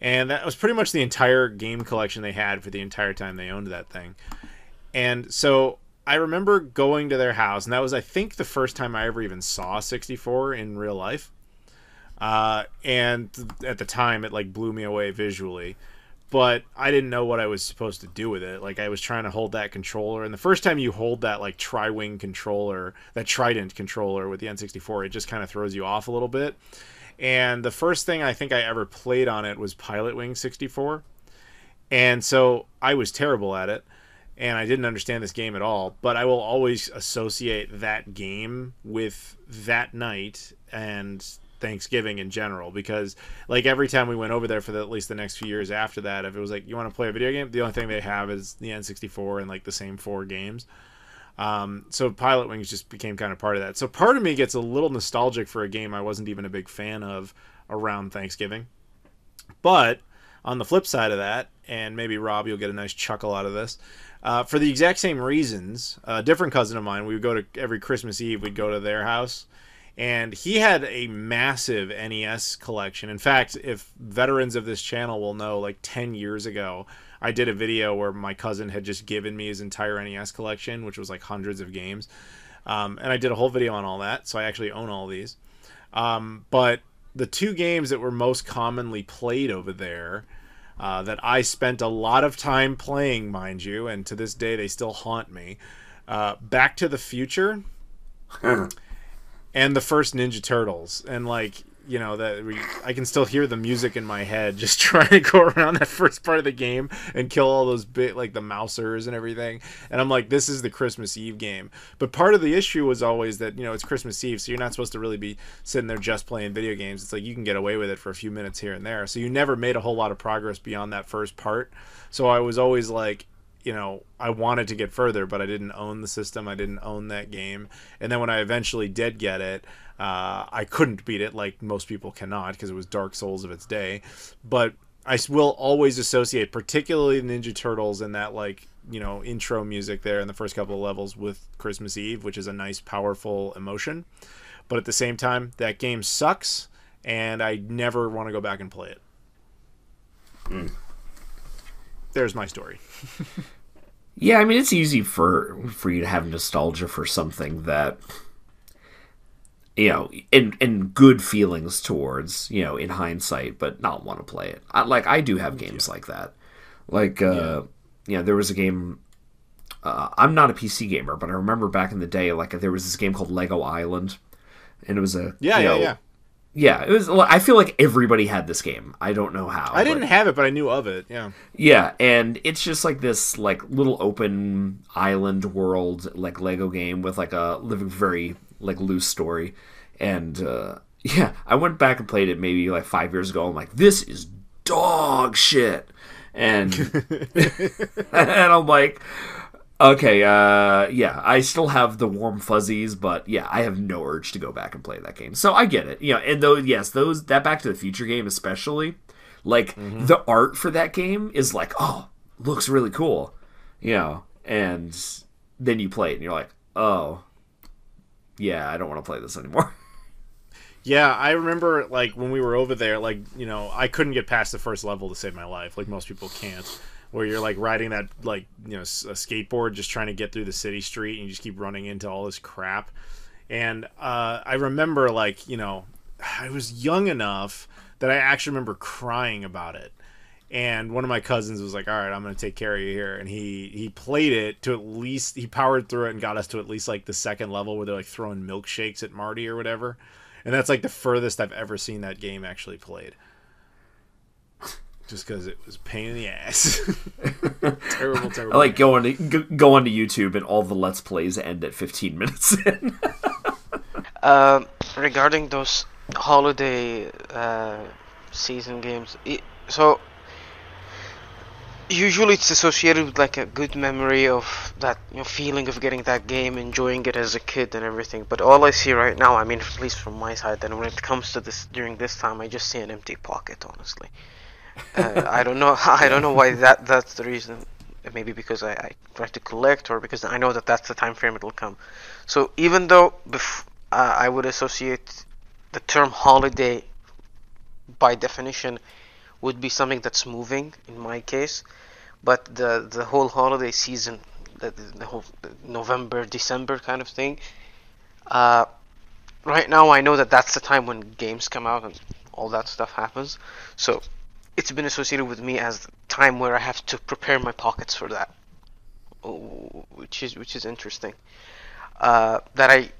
And that was pretty much the entire game collection they had for the entire time they owned that thing. And so I remember going to their house, and that was, I think, the first time I ever even saw 64 in real life. And at the time, it, like, blew me away visually. But I didn't know what I was supposed to do with it. Like, I was trying to hold that controller, and the first time you hold that, like, tri-wing controller, that trident controller with the N64, it just kind of throws you off a little bit. And the first thing I think I ever played on it was Pilot Wing 64. And so I was terrible at it, and I didn't understand this game at all. But I will always associate that game with that night and Thanksgiving in general, because, like, every time we went over there for at least the next few years after that, if it was like, you want to play a video game, the only thing they have is the N64 and, like, the same 4 games. So Pilot Wings just became kind of part of that. So part of me gets a little nostalgic for a game I wasn't even a big fan of around Thanksgiving. But on the flip side of that, and maybe Rob, you'll get a nice chuckle out of this, for the exact same reasons, a different cousin of mine, we would go to every Christmas Eve, we'd go to their house. And he had a massive NES collection. In fact, if veterans of this channel will know, like 10 years ago, I did a video where my cousin had just given me his entire NES collection, which was like hundreds of games. And I did a whole video on all that, so I actually own all these. But the two games that were most commonly played over there, that I spent a lot of time playing, mind you, and to this day they still haunt me, Back to the Future and the first Ninja Turtles. And like, you know, I can still hear the music in my head just trying to go around that first part of the game and kill all those like the mousers and everything. And I'm like, this is the Christmas Eve game. But part of the issue was always that, you know, it's Christmas Eve, so you're not supposed to really be sitting there just playing video games. It's like you can get away with it for a few minutes here and there. So you never made a whole lot of progress beyond that first part. So I was always like, you know, I wanted to get further, but I didn't own the system. I didn't own that game. And then when I eventually did get it, I couldn't beat it like most people cannot because it was Dark Souls of its day. But I will always associate, particularly Ninja Turtles and that, like, you know, intro music there in the first couple of levels with Christmas Eve, which is a nice, powerful emotion. But at the same time, that game sucks, and I never want to go back and play it. There's my story. Yeah, I mean, it's easy for you to have nostalgia for something that, you know, and good feelings towards, you know, in hindsight, but not want to play it. I do have games like that. Like, you know, there was a game, I'm not a PC gamer, but I remember back in the day, like, there was this game called Lego Island, and it was a, Yeah, it was. I feel like everybody had this game. I don't know how. I didn't have it, but I knew of it. Yeah. Yeah, and it's just like this, like, little open island world, like, Lego game with like a very like loose story. And yeah, I went back and played it maybe like 5 years ago. I'm like, this is dog shit, and and I'm like, okay, yeah, I still have the warm fuzzies, but yeah, I have no urge to go back and play that game. So I get it. You know, and though, yes, that Back to the Future game especially, like, the art for that game is like, oh, looks really cool, you know, and then you play it and you're like, oh, yeah, I don't want to play this anymore. Yeah, I remember, like, when we were over there, like, you know, I couldn't get past the first level to save my life, like most people can't. Where you're like riding that, like, you know, a skateboard, just trying to get through the city street, and you just keep running into all this crap. And I remember, like, you know, I was young enough that I actually remember crying about it. And one of my cousins was like, all right, I'm going to take care of you here. And he played it to at least, he powered through it and got us to at least like the second level where they're like throwing milkshakes at Marty or whatever. And that's like the furthest I've ever seen that game actually played. Just because it was a pain in the ass. terrible. I like go onto YouTube and all the Let's Plays end at 15 minutes in. Regarding those holiday season games, so usually it's associated with like a good memory of that, you know, feeling of getting that game, enjoying it as a kid and everything. But all I see right now, I mean, at least from my side, and when it comes to this during this time, I just see an empty pocket, honestly. I don't know. I don't know why that's the reason. Maybe because I try to collect, or because I know that that's the time frame it'll come. So even though I would associate the term holiday by definition would be something that's moving in my case, but the whole holiday season, the whole November, December kind of thing. Right now I know that that's the time when games come out and all that stuff happens. So it's been associated with me as the time where I have to prepare my pockets for that, which is interesting. That I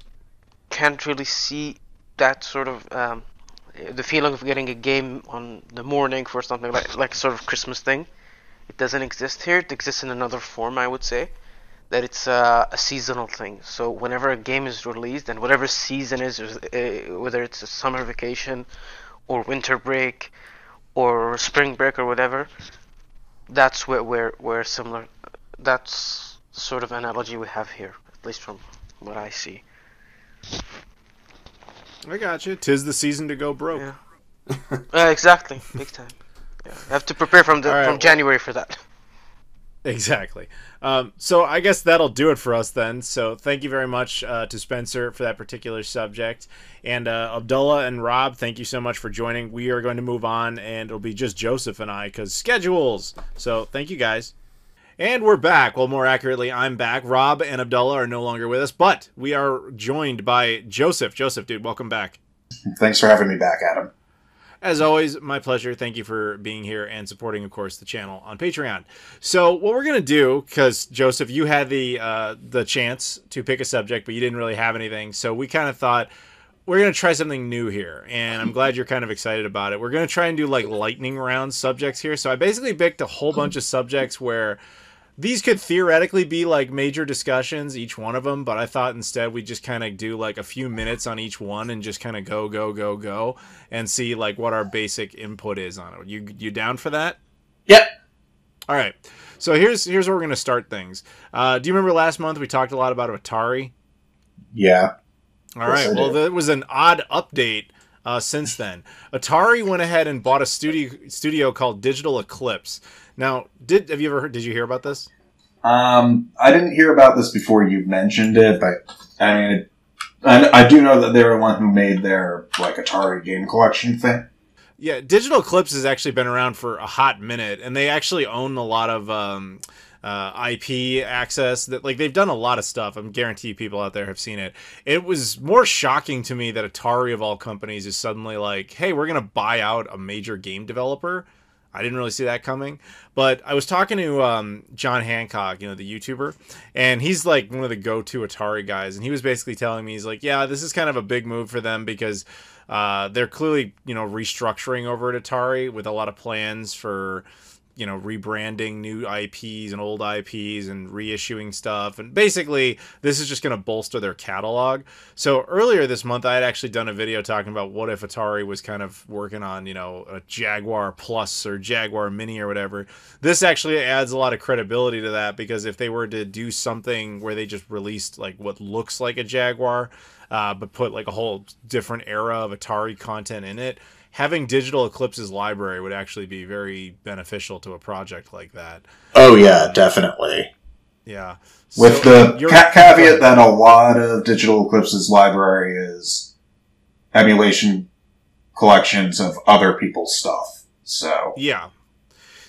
can't really see that sort of the feeling of getting a game on the morning for something like sort of Christmas thing. It doesn't exist here. It exists in another form, I would say. That it's a seasonal thing. So whenever a game is released, and whatever season is, whether it's a summer vacation or winter break or spring break or whatever, that's where similar. That's sort of analogy we have here, at least from what I see. I got you. 'Tis the season to go broke. Yeah. Exactly, big time. Yeah, I have to prepare from January for that. Exactly. So I guess that'll do it for us then. So thank you very much to Spencer for that particular subject. And Abdullah and Rob, thank you so much for joining. We are going to move on, and it'll be just Joseph and I because schedules. So thank you guys. And we're back. Well, more accurately, I'm back. Rob and Abdullah are no longer with us, but we are joined by Joseph. Joseph, dude, welcome back. Thanks for having me back, Adam. As always, my pleasure. Thank you for being here and supporting, of course, the channel on Patreon. So what we're going to do, because, Joseph, you had the chance to pick a subject, but you didn't really have anything, so we kind of thought we're going to try something new here, and I'm glad you're kind of excited about it. We're going to try and do, like, lightning round subjects here. So I basically picked a whole bunch of subjects where these could theoretically be like major discussions, each one of them, but I thought instead we'd just kind of do like a few minutes on each one and just kind of go and see like what our basic input is on it. You down for that? Yep. All right. So here's where we're going to start things. Do you remember last month we talked a lot about Atari? Yeah. All right. Well, there was an odd update since then. Atari went ahead and bought a studio called Digital Eclipse. Now, did you hear about this? I didn't hear about this before you mentioned it, but I mean, I do know that they were the one who made their like Atari game collection thing. Yeah, Digital Eclipse has actually been around for a hot minute, and they actually own a lot of IP access. That like they've done a lot of stuff. I'm guarantee people out there have seen it. It was more shocking to me that Atari of all companies is suddenly like, hey, we're gonna buy out a major game developer. I didn't really see that coming, but I was talking to John Hancock, the YouTuber, and he's like one of the go-to Atari guys, and he was basically telling me, he's like, yeah, this is kind of a big move for them because they're clearly, restructuring over at Atari with a lot of plans for, rebranding new IPs and old IPs and reissuing stuff. And basically, this is just going to bolster their catalog. So earlier this month, I had actually done a video talking about what if Atari was kind of working on, a Jaguar Plus or Jaguar Mini or whatever. This actually adds a lot of credibility to that, because if they were to do something where they just released like what looks like a Jaguar, but put like a whole different era of Atari content in it, having Digital Eclipse's library would actually be very beneficial to a project like that. Oh yeah, definitely. Yeah. With the caveat that a lot of Digital Eclipse's library is emulation collections of other people's stuff. So yeah.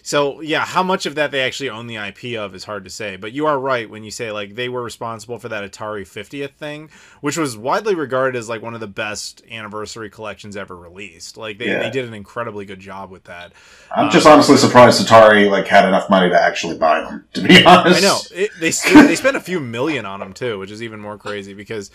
So, yeah, how much of that they actually own the IP of is hard to say. But you are right when you say, like, they were responsible for that Atari 50th thing, which was widely regarded as, like, one of the best anniversary collections ever released. Like, they did an incredibly good job with that. I'm just honestly surprised Atari, like, had enough money to actually buy them, to be honest. I know. They spent a few million on them, too, which is even more crazy because...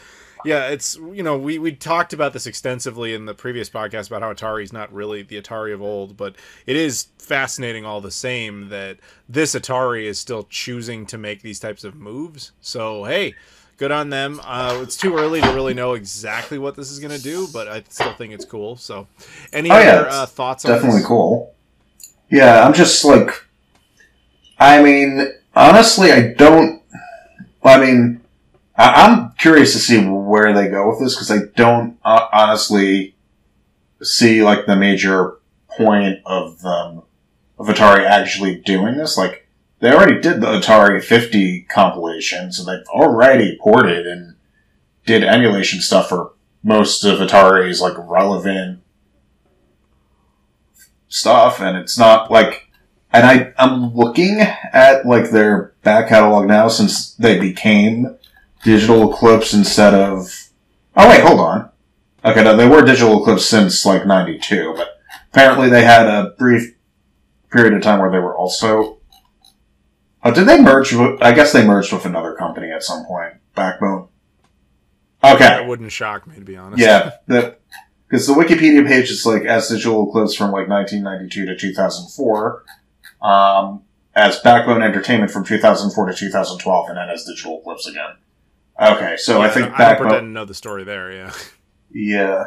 Yeah, it's, we talked about this extensively in the previous podcast about how Atari is not really the Atari of old, but it is fascinating all the same that this Atari is still choosing to make these types of moves. So, hey, good on them. It's too early to really know exactly what this is going to do, but I still think it's cool. So, any other thoughts on this? Definitely cool. Yeah, I'm just like, I mean, honestly, I'm curious to see where they go with this, because I don't honestly see like the major point of Atari actually doing this. Like, they already did the Atari 50 compilation, so they've already ported and did emulation stuff for most of Atari's like relevant stuff, and it's not like. And I'm looking at like their back catalog now since they became Digital Eclipse instead of... Oh, wait, hold on. Okay, no, they were Digital Eclipse since, like, 92, but apparently they had a brief period of time where they were also... Oh, did they merge with... I guess they merged with another company at some point. Backbone. Okay. That wouldn't shock me, to be honest. Yeah, because the Wikipedia page is, like, as Digital Eclipse from, like, 1992 to 2004, as Backbone Entertainment from 2004 to 2012, and then as Digital Eclipse again. Okay, so I think I don't pretend to know the story there, yeah. Yeah.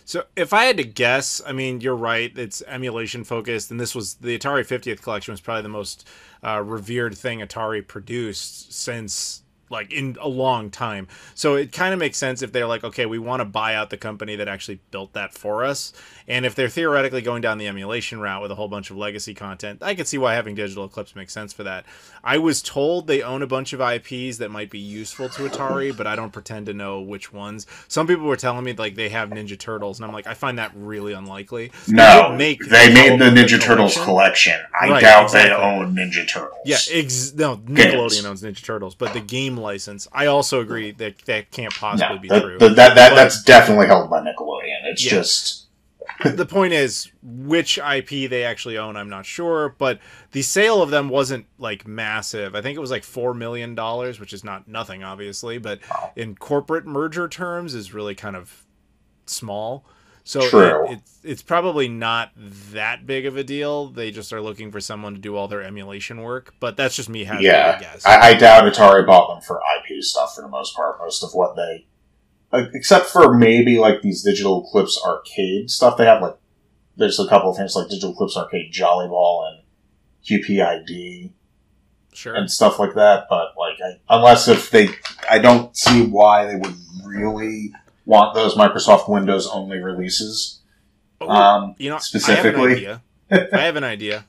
So if I had to guess, I mean, you're right, it's emulation focused, and this was, the Atari 50th collection was probably the most revered thing Atari produced since like in a long time. So it kind of makes sense if they're like, okay, we want to buy out the company that actually built that for us. And if they're theoretically going down the emulation route with a whole bunch of legacy content, I can see why having Digital Eclipse makes sense for that. I was told they own a bunch of IPs that might be useful to Atari, but I don't pretend to know which ones. Some people were telling me like they have Ninja Turtles, and I'm like, I find that really unlikely. No, they made the Ninja Turtles collection. I doubt they own Ninja Turtles. Yeah, no, Nickelodeon owns Ninja Turtles, but the game license, I also agree that that can't possibly be true. That's definitely held by Nickelodeon. It's just... The point is, which IP they actually own, I'm not sure, but the sale of them wasn't, like, massive. I think it was, like, $4 million, which is not nothing, obviously, but in corporate merger terms is really kind of small. So it's probably not that big of a deal. They just are looking for someone to do all their emulation work, but that's just me having a guess. I doubt Atari bought them for IP stuff for the most part. Most of what they... except for maybe, like, these Digital Eclipse arcade stuff. They have, like... There's a couple of things like Digital Eclipse Arcade Jolly Ball and QPID. Sure. And stuff like that. But, like, unless if they... I don't see why they would really want those Microsoft Windows-only releases. Specifically. I have an idea.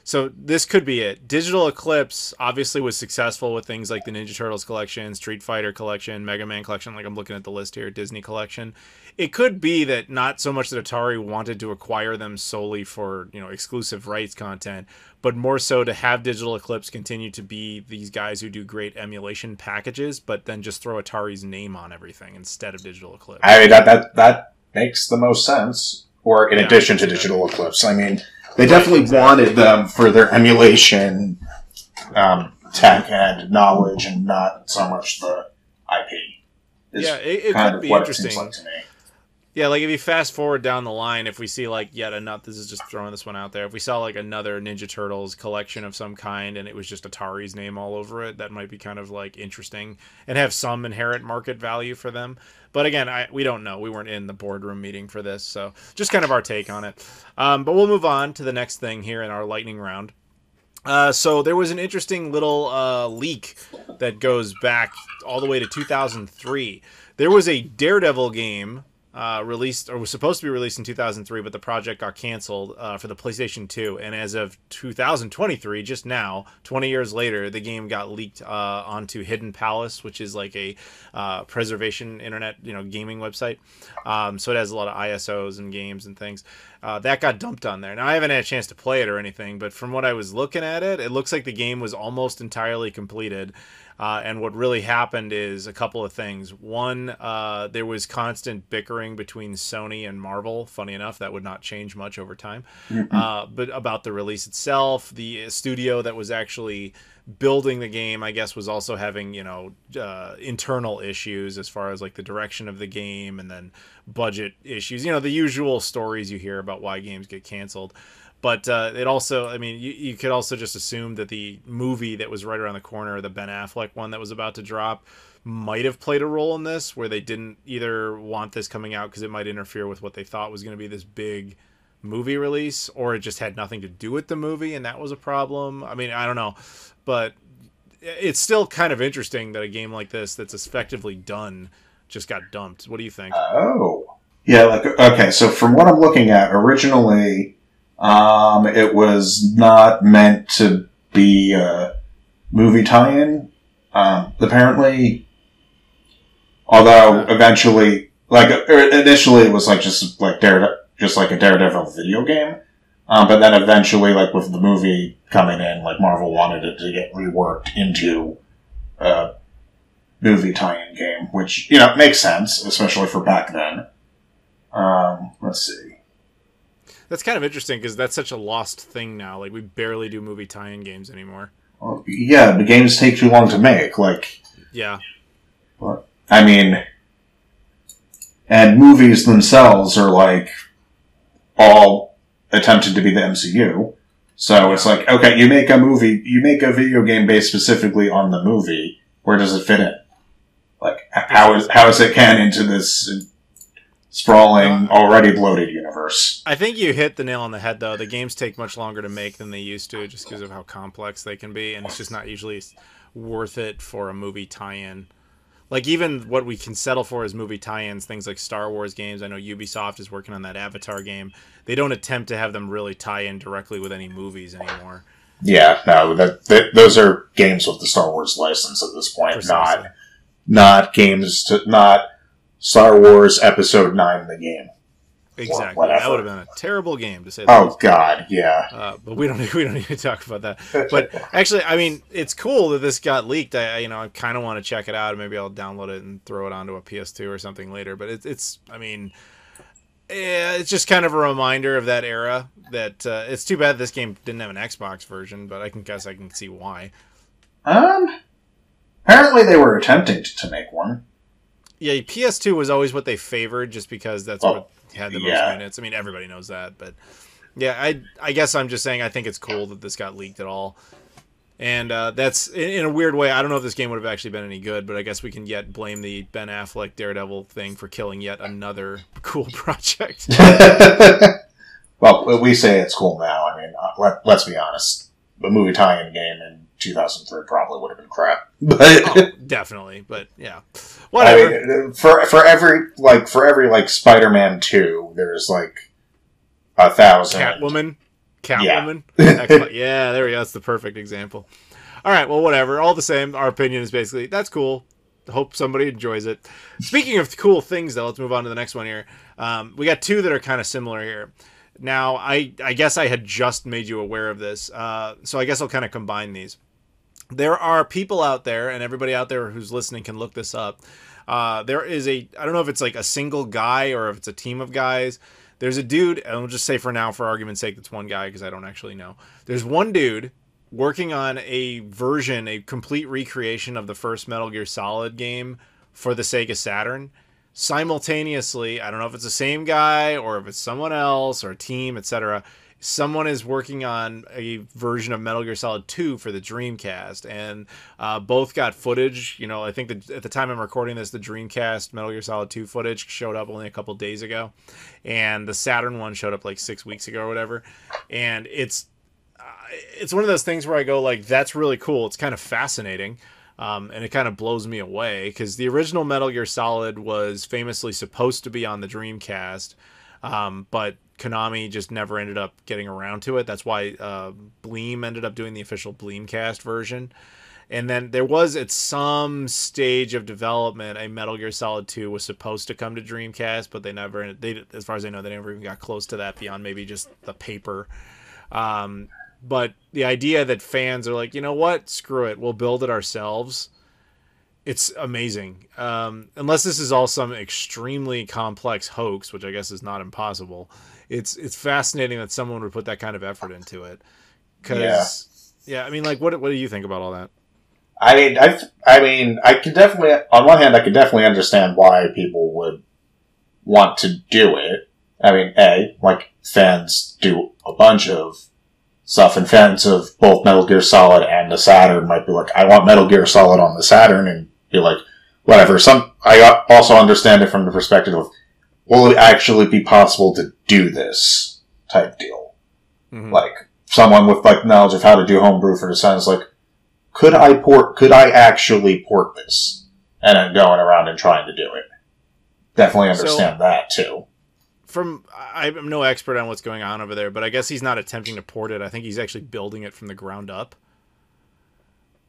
So this could be it. Digital Eclipse obviously was successful with things like the Ninja Turtles collection, Street Fighter collection, Mega Man collection, like I'm looking at the list here, Disney collection. It could be that not so much that Atari wanted to acquire them solely for, exclusive rights content, but more so to have Digital Eclipse continue to be these guys who do great emulation packages, but then just throw Atari's name on everything instead of Digital Eclipse. I mean, that makes the most sense. Or in addition to Digital Eclipse. I mean, they definitely wanted them for their emulation tech and knowledge, and not so much the IP. It could be interesting. It seems like to me. Yeah, like if you fast forward down the line, if we see like yet another, this is just throwing this one out there, if we saw like another Ninja Turtles collection of some kind and it was just Atari's name all over it, that might be kind of like interesting and have some inherent market value for them. But again, we don't know. We weren't in the boardroom meeting for this, so just kind of our take on it. But we'll move on to the next thing here in our lightning round. So there was an interesting little leak that goes back all the way to 2003. There was a Daredevil game released, or was supposed to be released in 2003, but the project got canceled for the PlayStation 2. And as of 2023, just now, 20 years later, the game got leaked onto Hidden Palace, which is like a preservation internet, gaming website. So it has a lot of ISOs and games and things. That got dumped on there. Now, I haven't had a chance to play it or anything, but from what I was looking at it, it looks like the game was almost entirely completed. And what really happened is a couple of things. One, there was constant bickering between Sony and Marvel. Funny enough, that would not change much over time. But about the release itself, the studio that was actually building the game, I guess, was also having, internal issues as far as like the direction of the game and then budget issues. The usual stories you hear about why games get canceled. But it also, I mean, you could also just assume that the movie that was right around the corner, the Ben Affleck one that was about to drop, might have played a role in this, where they didn't either want this coming out because it might interfere with what they thought was going to be this big movie release, or it just had nothing to do with the movie, and that was a problem. I mean, I don't know. But it's still kind of interesting that a game like this that's effectively done just got dumped. What do you think? Oh. Yeah, okay, so from what I'm looking at, originally... it was not meant to be a movie tie-in, apparently. Although eventually, initially it was just like a Daredevil video game. But then eventually, with the movie coming in, Marvel wanted it to get reworked into a movie tie-in game, which, makes sense, especially for back then. Let's see. That's kind of interesting because that's such a lost thing now. We barely do movie tie-in games anymore. Well, yeah, the games take too long to make. Yeah. But, I mean, and movies themselves are all attempted to be the MCU. So it's okay, you make a video game based specifically on the movie. Where does it fit in? How is it canon into this sprawling, already bloated universe? I think you hit the nail on the head, though. The games take much longer to make than they used to, just because of how complex they can be, and it's just not usually worth it for a movie tie-in. Like, even what we can settle for as movie tie-ins, things like Star Wars games. I know Ubisoft is working on that Avatar game. They don't attempt to have them really tie in directly with any movies anymore. Yeah, no, those are games with the Star Wars license at this point, Precisely. not Star Wars Episode 9 the game. Exactly. That would have been a terrible game to say. Oh God, yeah. But we don't need to talk about that. But actually, I mean, it's cool that this got leaked. I kind of want to check it out. Maybe I'll download it and throw it onto a PS2 or something later. But it's just kind of a reminder of that era. That it's too bad this game didn't have an Xbox version, but I can see why. Apparently they were attempting to make one. Yeah, PS2 was always what they favored, just because that's what had the most minutes. I mean, everybody knows that, but yeah, I guess I'm just saying I think it's cool that this got leaked at all. And that's, in a weird way, I don't know if this game would have actually been any good, but I guess we can yet blame the Ben Affleck Daredevil thing for killing yet another cool project. Well, we say it's cool now. I mean, let's be honest. The movie tie-in game in 2003 probably would have been crap. But definitely, but yeah. Whatever. I mean, for every Spider-Man 2, there's 1,000. Catwoman. Yeah. Yeah, there we go. That's the perfect example. All right, well, whatever. All the same, our opinion is basically, that's cool. Hope somebody enjoys it. Speaking of cool things, though, let's move on to the next one here. We got two that are kind of similar here. Now, I guess I had just made you aware of this, so I guess I'll kind of combine these. There are people out there, and everybody out there who's listening can look this up. There is I don't know if it's like a single guy or if it's a team of guys. There's a dude, and I'll just say for now, for argument's sake, it's one guy because I don't actually know. There's one dude working on a complete recreation of the first Metal Gear Solid game for the Sega Saturn. Simultaneously, I don't know if it's the same guy or if it's someone else or a team, etc. Someone is working on a version of Metal Gear Solid 2 for the Dreamcast, and both got footage. I think that at the time I'm recording this, the Dreamcast Metal Gear Solid 2 footage showed up only a couple days ago, and the Saturn one showed up 6 weeks ago or whatever. And it's one of those things where I go that's really cool. It's kind of fascinating. And it kind of blows me away because the original Metal Gear Solid was famously supposed to be on the Dreamcast, but Konami just never ended up getting around to it. That's why Bleem ended up doing the official Bleemcast version. And then there was, at some stage of development, a Metal Gear Solid 2 was supposed to come to Dreamcast, but as far as I know, they never even got close to that beyond maybe just the paper. But the idea that fans are like, you know what? Screw it. We'll build it ourselves. It's amazing. Unless this is all some extremely complex hoax, which I guess is not impossible. It's fascinating that someone would put that kind of effort into it. I mean, what do you think about all that? I mean, I can definitely, on one hand, I can definitely understand why people would want to do it. I mean, fans do a bunch of stuff, and fans of both Metal Gear Solid and the Saturn might be like, I want Metal Gear Solid on the Saturn, and be like, whatever. I also understand it from the perspective of, will it actually be possible to do this type deal? Mm-hmm. Someone with knowledge of how to do homebrew for the Saturn is could I actually port this? And then going around and trying to do it. Definitely understand that too. I'm no expert on what's going on over there, but I guess he's not attempting to port it. I think he's actually building it from the ground up,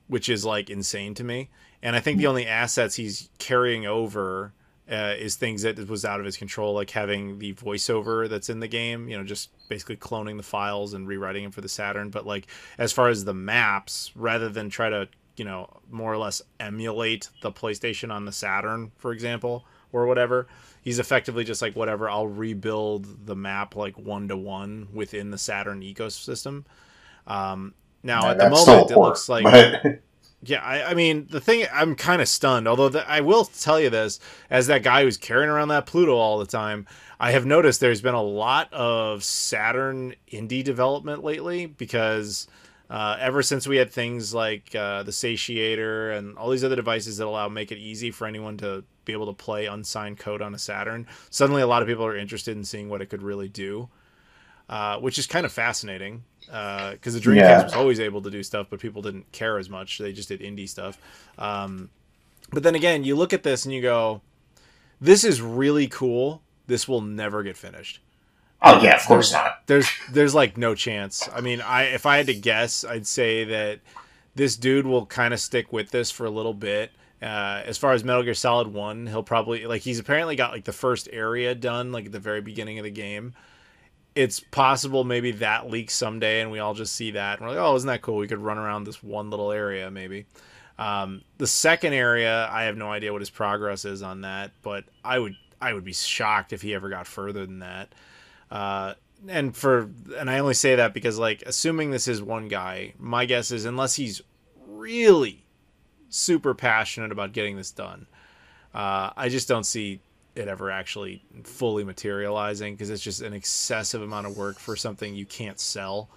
which is insane to me. And I think the only assets he's carrying over is things that was out of his control, like having the voiceover that's in the game, just basically cloning the files and rewriting them for the Saturn. But as far as the maps, rather than try to, more or less emulate the PlayStation on the Saturn, for example, or whatever, he's effectively just whatever, I'll rebuild the map 1-to-1 within the Saturn ecosystem. Now at the moment it looks like yeah, I mean, the thing, I'm kind of stunned, although I will tell you this, as that guy who's carrying around that Pluto all the time, I have noticed there's been a lot of Saturn indie development lately, because ever since we had things like the Satiator and all these other devices that make it easy for anyone to be able to play unsigned code on a Saturn, suddenly a lot of people are interested in seeing what it could really do. which is kind of fascinating because the Dreamcast was always able to do stuff, but people didn't care as much. They just did indie stuff. But then again, you look at this and you go, this is really cool. This will never get finished. Oh yeah, of course not. There's like no chance. I mean, if I had to guess, I'd say that this dude will kind of stick with this for a little bit. As far as Metal Gear Solid 1, he'll probably, like, he's apparently got like the first area done, like at the very beginning of the game. It's possible maybe that leaks someday and we all just see that and we're like, oh, isn't that cool? We could run around this one little area maybe. The second area, I have no idea what his progress is on that, but I would be shocked if he ever got further than that. And I only say that because, like, assuming this is one guy, my guess is unless he's really super passionate about getting this done, I just don't see it ever actually fully materializing because it's just an excessive amount of work for something you can't sell.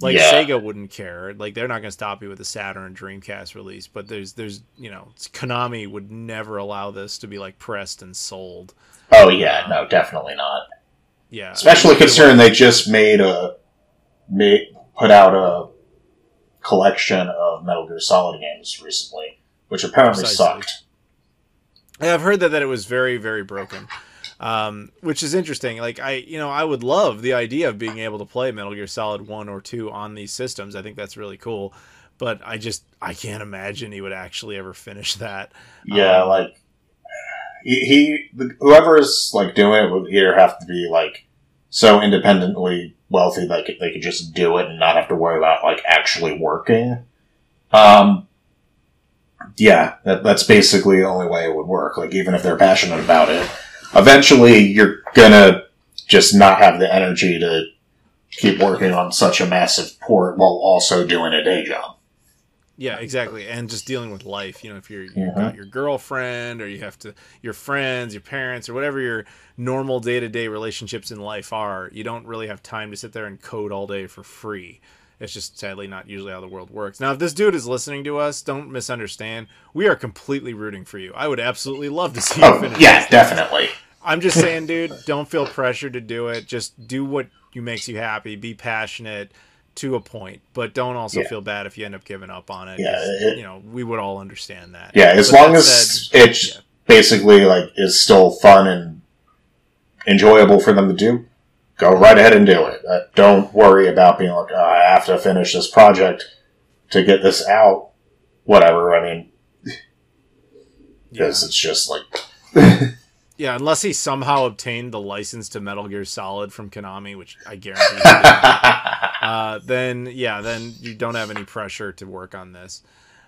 Like, Sega wouldn't care. Like, they're not going to stop you with the Saturn and Dreamcast release, but there's Konami would never allow this to be, like, pressed and sold. Oh yeah, no, definitely not. Yeah, especially considering they just put out a collection of Metal Gear Solid games recently, which apparently sucked. I've heard that it was very, very broken, which is interesting. Like, I would love the idea of being able to play Metal Gear Solid 1 or 2 on these systems. I think that's really cool, but I can't imagine he would actually ever finish that. Yeah, like whoever's like doing it would either have to be like so independently wealthy that they could just do it and not have to worry about like actually working. Yeah, that's basically the only way it would work. Like, even if they're passionate about it, eventually you're gonna just not have the energy to keep working on such a massive port while also doing a day job. Yeah, exactly. And just dealing with life, if you've got your girlfriend or your friends, your parents, or whatever your normal day-to-day relationships in life are, you don't really have time to sit there and code all day for free. It's just sadly not usually how the world works. Now, if this dude is listening to us, don't misunderstand. We are completely rooting for you. I would absolutely love to see you finish. Yeah, definitely. I'm just saying, dude, don't feel pressured to do it. Just do what makes you happy. Be passionate to a point, but don't also feel bad if you end up giving up on it. Yeah, we would all understand that. Yeah, as long as it basically like is still fun and enjoyable for them to do, go right ahead and do it. Don't worry about being like, oh, I have to finish this project to get this out. Whatever. I mean, because it's just like. Yeah, unless he somehow obtained the license to Metal Gear Solid from Konami, which I guarantee he did, then you don't have any pressure to work on this.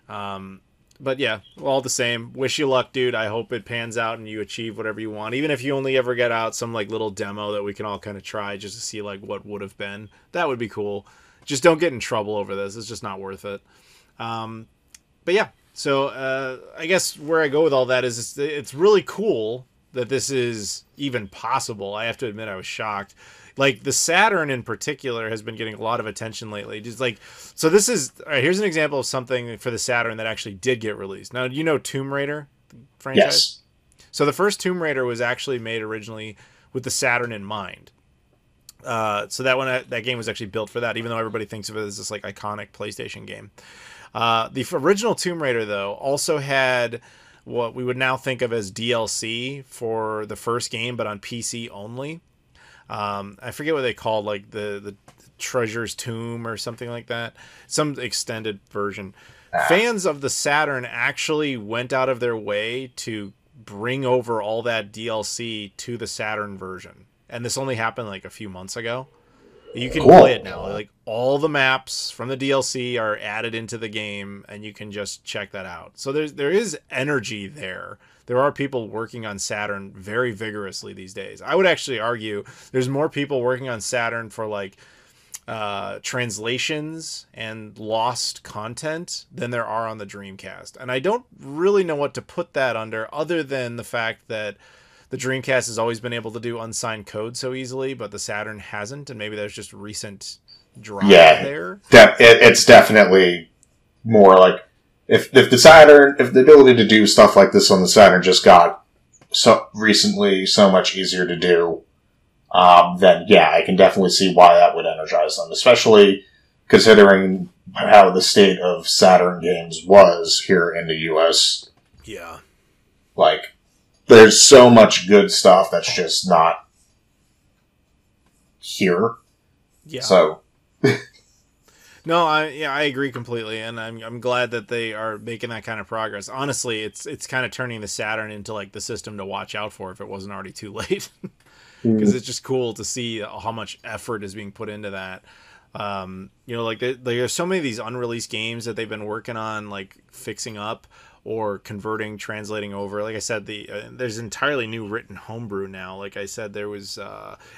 But yeah, all the same, wish you luck, dude. I hope it pans out and you achieve whatever you want. Even if you only ever get out some like little demo that we can all kind of try just to see like what would have been. That would be cool. Just don't get in trouble over this. It's just not worth it. But yeah, so I guess where I go with all that is it's really cool that this is even possible. I have to admit I was shocked. Like, the Saturn in particular has been getting a lot of attention lately. Just like, so this is, all right, here's an example of something for the Saturn that actually did get released. Now, Tomb Raider franchise? Yes. So the first Tomb Raider was actually made originally with the Saturn in mind. So that game was actually built for that, even though everybody thinks of it as this like iconic PlayStation game. The original Tomb Raider, though, also had what we would now think of as DLC for the first game, but on PC only. I forget what they called, like the Treasure's Tomb or something like that. Some extended version. Fans of the Saturn actually went out of their way to bring over all that DLC to the Saturn version. And this only happened like a few months ago. You can play it now. Like, all the maps from the DLC are added into the game, and you can just check that out. So there is energy there. There are people working on Saturn very vigorously these days. I would actually argue there's more people working on Saturn for like translations and lost content than there are on the Dreamcast. And I don't really know what to put that under, other than the fact that the Dreamcast has always been able to do unsigned code so easily, but the Saturn hasn't, and maybe there's just recent drop there. It's definitely more like if the ability to do stuff like this on the Saturn just got so recently so much easier to do, then yeah, I can definitely see why that would energize them, especially considering how the state of Saturn games was here in the US. Yeah. Like, there's so much good stuff that's just not here. Yeah. So... No, I agree completely, and I'm glad that they are making that kind of progress. Honestly, it's kind of turning the Saturn into like the system to watch out for if it wasn't already too late, because it's just cool to see how much effort is being put into that. Like there's so many of these unreleased games that they've been working on, like fixing up or converting, translating over. Like I said, there's entirely new written homebrew now. Like I said, there was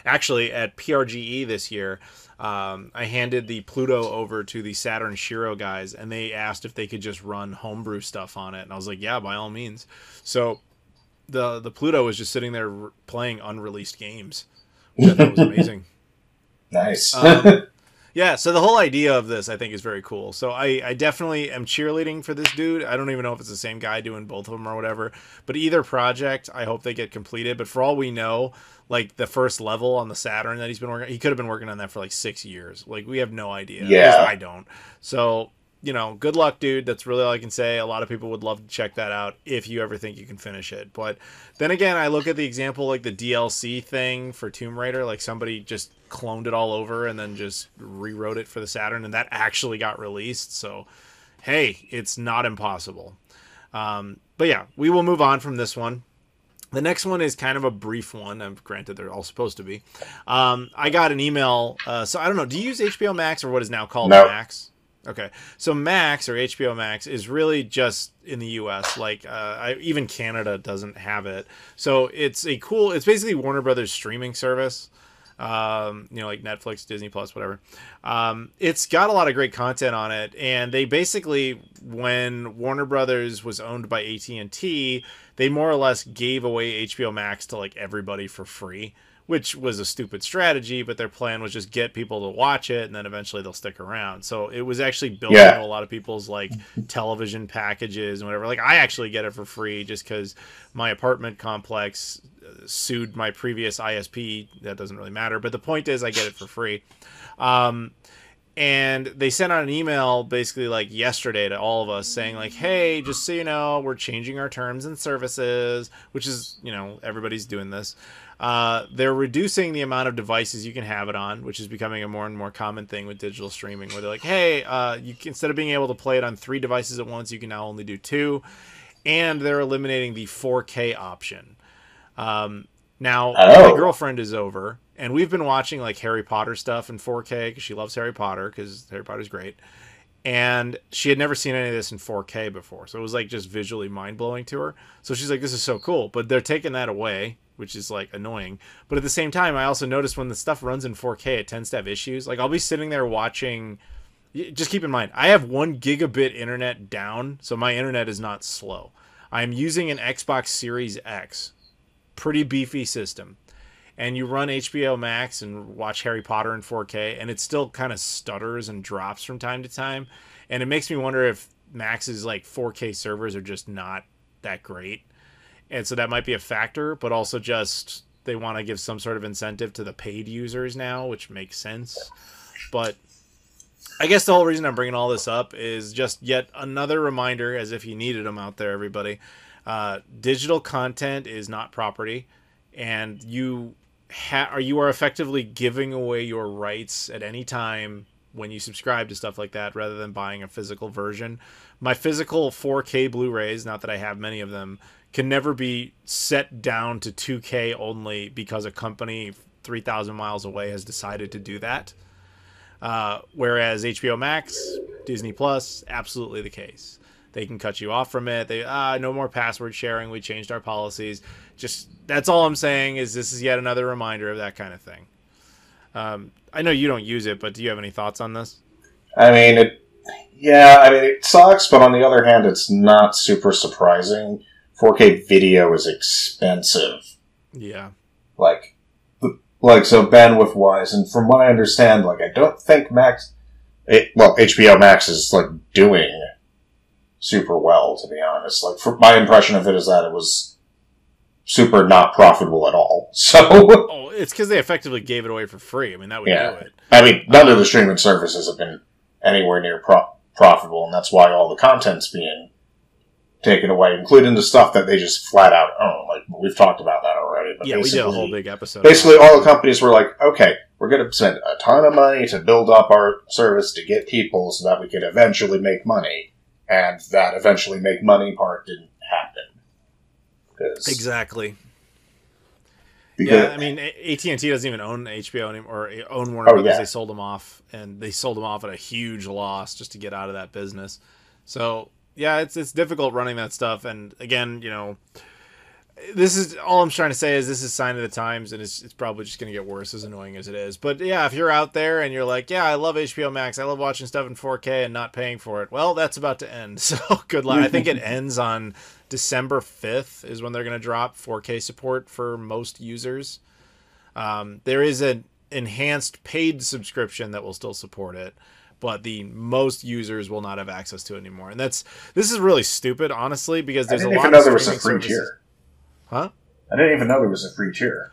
actually at PRGE this year. I handed the Pluto over to the Saturn Shiro guys, and they asked if they could just run homebrew stuff on it, and I was like, yeah, by all means. So the Pluto was just sitting there playing unreleased games, which I thought was amazing. Nice. Yeah, so the whole idea of this, I think, is very cool. So I definitely am cheerleading for this dude. I don't even know if it's the same guy doing both of them or whatever. But either project, I hope they get completed. But for all we know, like the first level on the Saturn that he's been working, he could have been working on that for like 6 years. Like, we have no idea. Yeah. At least I don't. So, good luck, dude. That's really all I can say. A lot of people would love to check that out if you ever think you can finish it. But then again, I look at the example, like the DLC thing for Tomb Raider, like somebody just cloned it all over and then just rewrote it for the Saturn, and that actually got released. So, hey, it's not impossible. But yeah, we will move on from this one. The next one is kind of a brief one. Granted, they're all supposed to be. I got an email. So I don't know. Do you use HBO Max or what is now called Max? Okay, so Max or HBO Max is really just in the U.S. Like, even Canada doesn't have it. So it's basically Warner Brothers streaming service. Like Netflix, Disney Plus, whatever. It's got a lot of great content on it, and they basically, when Warner Brothers was owned by AT&T, they more or less gave away HBO Max to like everybody for free, which was a stupid strategy, but their plan was just get people to watch it, and then eventually they'll stick around. So it was actually built into a lot of people's like television packages and whatever. Like, I actually get it for free just because my apartment complex sued my previous ISP. That doesn't really matter, but the point is I get it for free. And they sent out an email basically like yesterday to all of us saying like, hey, just so you know, we're changing our terms and services, which is, everybody's doing this. They're reducing the amount of devices you can have it on, which is becoming a more and more common thing with digital streaming, where they're like, hey, instead of being able to play it on 3 devices at once, you can now only do 2. And they're eliminating the 4K option. Now, my girlfriend is over, and we've been watching like Harry Potter stuff in 4K because she loves Harry Potter, because Harry Potter's great. And she had never seen any of this in 4K before, so it was like just visually mind-blowing to her. So she's like, this is so cool, but they're taking that away, which is like annoying. But at the same time, I also noticed when the stuff runs in 4K, it tends to have issues. Like, I'll be sitting there watching. Just keep in mind, I have 1 gigabit internet down, so my internet is not slow. I'm using an Xbox Series X, pretty beefy system, and you run HBO Max and watch Harry Potter in 4K, and it still kind of stutters and drops from time to time, and it makes me wonder if Max's like 4K servers are just not that great, and so that might be a factor. But also just they want to give some sort of incentive to the paid users now, which makes sense. But I guess the whole reason I'm bringing all this up is just yet another reminder, as if you needed them out there, everybody. Digital content is not property, and you are effectively giving away your rights at any time when you subscribe to stuff like that, rather than buying a physical version. My physical 4K Blu-rays, not that I have many of them, can never be set down to 2K only because a company 3,000 miles away has decided to do that. Whereas HBO Max, Disney Plus, absolutely the case. They can cut you off from it. No more password sharing. We changed our policies. Just, that's all I'm saying, is this is yet another reminder of that kind of thing. I know you don't use it, but do you have any thoughts on this? I mean, it sucks, but on the other hand, it's not super surprising. 4K video is expensive. Yeah. So bandwidth-wise, and from what I understand, like, I don't think HBO Max is, like, doing super well, to be honest. Like, my impression of it is that it was super not profitable at all. So, it's because they effectively gave it away for free. I mean, that would do it. I mean, none of the streaming services have been anywhere near profitable, and that's why all the content's being taken away, including the stuff that they just flat out own. Like, we've talked about that already. But we did a whole big episode. Basically, all the companies were like, okay, we're going to spend a ton of money to build up our service to get people so that we could eventually make money. And that eventually make money part didn't happen. Exactly. Because, I mean, AT&T doesn't even own HBO anymore, or own Warner Brothers. They sold them off, and they sold them off at a huge loss just to get out of that business. So, yeah, it's difficult running that stuff. And again, you know, this is all I'm trying to say is this is a sign of the times, and it's probably just going to get worse, as annoying as it is. But yeah, if you're out there and you're like, yeah, I love HBO Max, I love watching stuff in 4K and not paying for it, well, that's about to end. So good luck. I think it ends on December 5th is when they're going to drop 4K support for most users. There is an enhanced paid subscription that will still support it, but the most users will not have access to it anymore. And this is really stupid, honestly, because there's a lot of streaming services. I didn't even know there was a free tier. Huh? I didn't even know there was a free tier.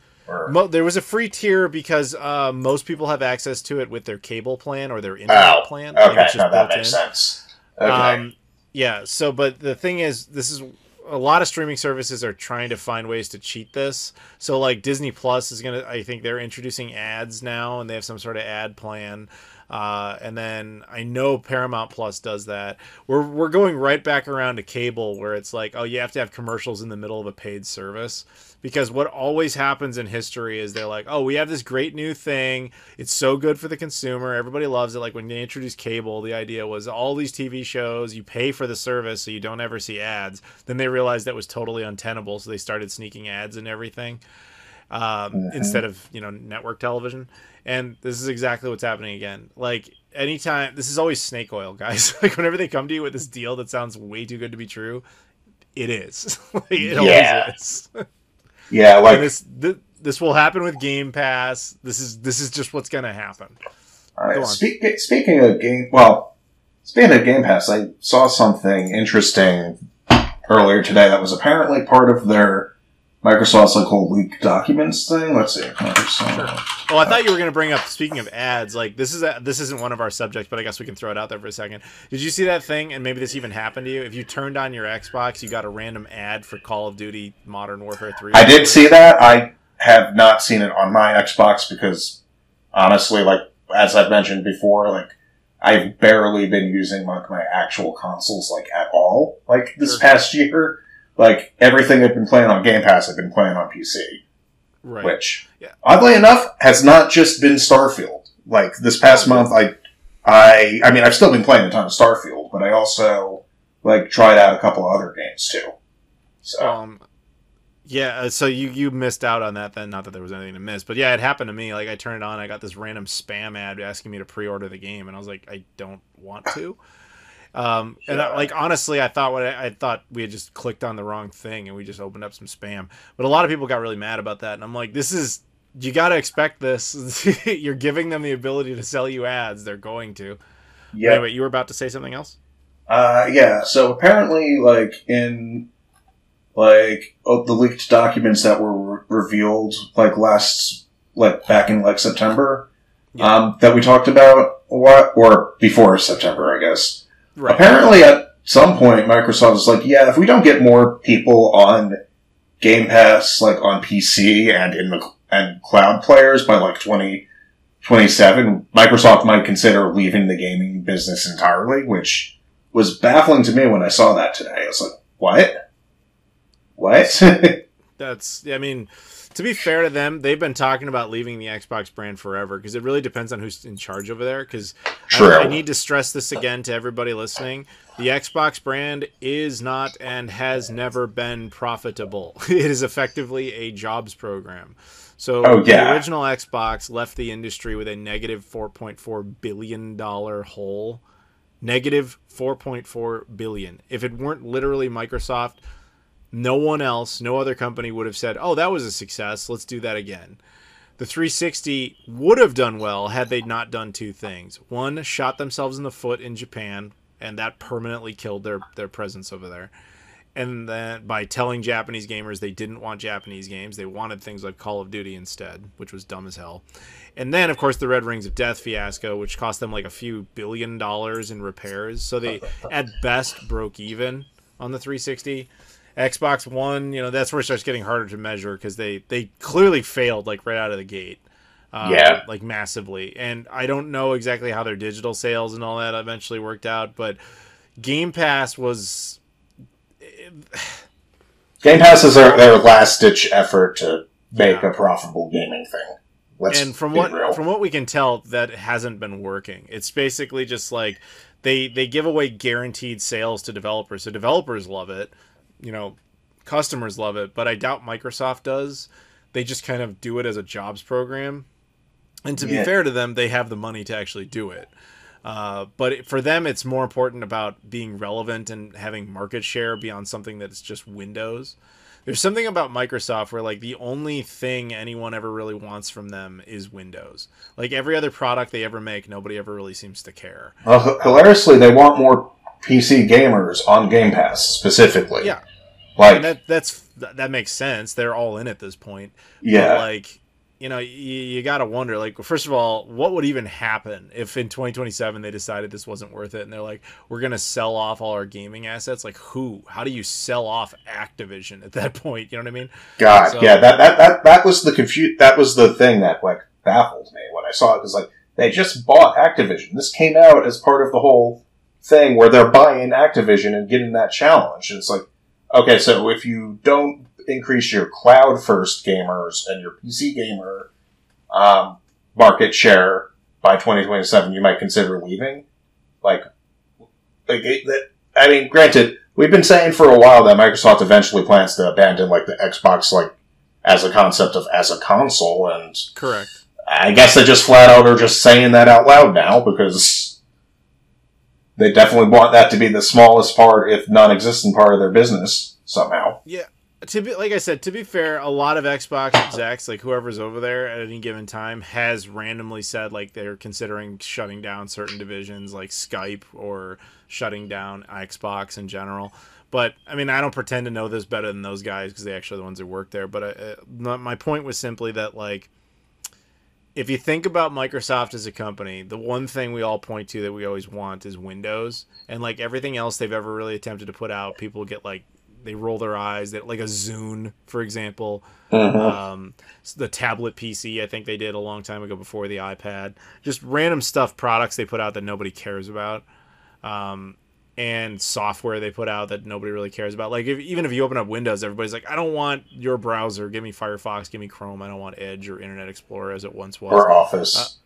There was a free tier because most people have access to it with their cable plan or their internet plan. Okay, that makes sense. Okay. Yeah, so, but the thing is, this is... A lot of streaming services are trying to find ways to cheat this. So, like, Disney Plus is going to... I think they're introducing ads now, and they have some sort of ad plan. And then I know Paramount Plus does that. We're going right back around to cable, where it's like, oh, you have to have commercials in the middle of a paid service. Because what always happens in history is they're like, oh, we have this great new thing. It's so good for the consumer. Everybody loves it. Like when they introduced cable, the idea was all these TV shows, you pay for the service so you don't ever see ads. Then they realized that was totally untenable, so they started sneaking ads and everything instead of, you know, network television. And this is exactly what's happening again. Like, anytime, this is always snake oil, guys. Like, whenever they come to you with this deal that sounds way too good to be true, it is. Like, it always is. Yeah, like... And this will happen with Game Pass. This is just what's going to happen. All right, speaking of Game Pass, I saw something interesting earlier today that was apparently part of their Microsoft's like whole leaked documents thing. Let's see. Sure. Oh, I thought you were going to bring up, speaking of ads, like this isn't one of our subjects, but I guess we can throw it out there for a second. Did you see that thing? And maybe this even happened to you. If you turned on your Xbox, you got a random ad for Call of Duty Modern Warfare 3. I did see that. I have not seen it on my Xbox because, honestly, like as I've mentioned before, like I've barely been using like my actual consoles like at all. Like this past year. Like, everything I've been playing on Game Pass, I've been playing on PC. Right. Which, oddly enough, has not just been Starfield. Like, this past month, I mean, I've still been playing a ton of Starfield, but I also, like, tried out a couple of other games, too. So. Yeah, so you missed out on that then. Not that there was anything to miss. But yeah, it happened to me. Like, I turned it on, I got this random spam ad asking me to pre-order the game, and I was like, I don't want to. And honestly, I thought we had just clicked on the wrong thing and we just opened up some spam. But a lot of people got really mad about that. And I'm like, you got to expect this. You're giving them the ability to sell you ads. They're going to. Yeah. Anyway, you were about to say something else? Yeah. So apparently, like, in, like, the leaked documents that were revealed, like, back in, like, September, that we talked about, or before September, I guess. Right. Apparently, at some point, Microsoft was like, yeah, if we don't get more people on Game Pass, like, on PC and cloud players by, like, 2027, Microsoft might consider leaving the gaming business entirely, which was baffling to me when I saw that today. I was like, what? What? I mean, to be fair to them, they've been talking about leaving the Xbox brand forever because it really depends on who's in charge over there. Because I need to stress this again to everybody listening. The Xbox brand is not and has never been profitable. It is effectively a jobs program. So the original Xbox left the industry with a negative $4.4 billion hole. Negative $4.4 billion. If it weren't literally Microsoft, no one else, no other company would have said, oh, that was a success, let's do that again. The 360 would have done well had they not done two things. One, shot themselves in the foot in Japan, and that permanently killed their presence over there. and then by telling Japanese gamers they didn't want Japanese games, they wanted things like Call of Duty instead, which was dumb as hell. And then, of course, the Red Rings of Death fiasco, which cost them like a few $1 billion in repairs. So they, at best, broke even on the 360. Xbox One, that's where it starts getting harder to measure because they clearly failed like right out of the gate. Like massively. And I don't know exactly how their digital sales and all that eventually worked out, but Game Pass was... Game Pass is their last-ditch effort to make a profitable gaming thing. And from what we can tell, that hasn't been working. It's basically just like they give away guaranteed sales to developers. So developers love it. Customers love it, but I doubt Microsoft does. They just kind of do it as a jobs program. And to be fair to them, they have the money to actually do it. But for them, it's more important about being relevant and having market share beyond something that's just Windows. There's something about Microsoft where like the only thing anyone ever really wants from them is Windows. Like every other product they ever make, nobody ever really seems to care. Well, hilariously, they want more PC gamers on Game Pass specifically. Yeah, like and that makes sense. They're all in at this point. Yeah, but like. You got to wonder, like, first of all, what would even happen if in 2027 they decided this wasn't worth it and they're like, we're going to sell off all our gaming assets? Like, how do you sell off Activision at that point? You know what I mean? God, so, yeah, that was that was the thing that, like, baffled me when I saw it. Because, like, they just bought Activision. This came out as part of the whole thing where they're buying Activision and getting that challenge. And it's like, okay, so if you don't increase your cloud-first gamers and your PC gamer market share by 2027, you might consider leaving. I mean, granted, we've been saying for a while that Microsoft eventually plans to abandon like the Xbox as a concept of as a console, and correct. I guess they just flat out are just saying that out loud now because they definitely want that to be the smallest part, if non-existent part of their business somehow. Yeah. Like I said, to be fair, a lot of Xbox execs, like whoever's over there at any given time, has randomly said like they're considering shutting down certain divisions like Skype or shutting down Xbox in general. But, I mean, I don't pretend to know this better than those guys because they're actually the ones who work there. But my point was simply that, like, if you think about Microsoft as a company, the one thing we all point to that we always want is Windows. And, like, everything else they've ever really attempted to put out, people get, like, they roll their eyes. Like a Zune, for example. The tablet PC, I think they did a long time ago before the iPad. Just random stuff, products they put out that nobody cares about. And software they put out that nobody really cares about. Like, even if you open up Windows, everybody's like, I don't want your browser. Give me Firefox. Give me Chrome. I don't want Edge or Internet Explorer as it once was. Or Office.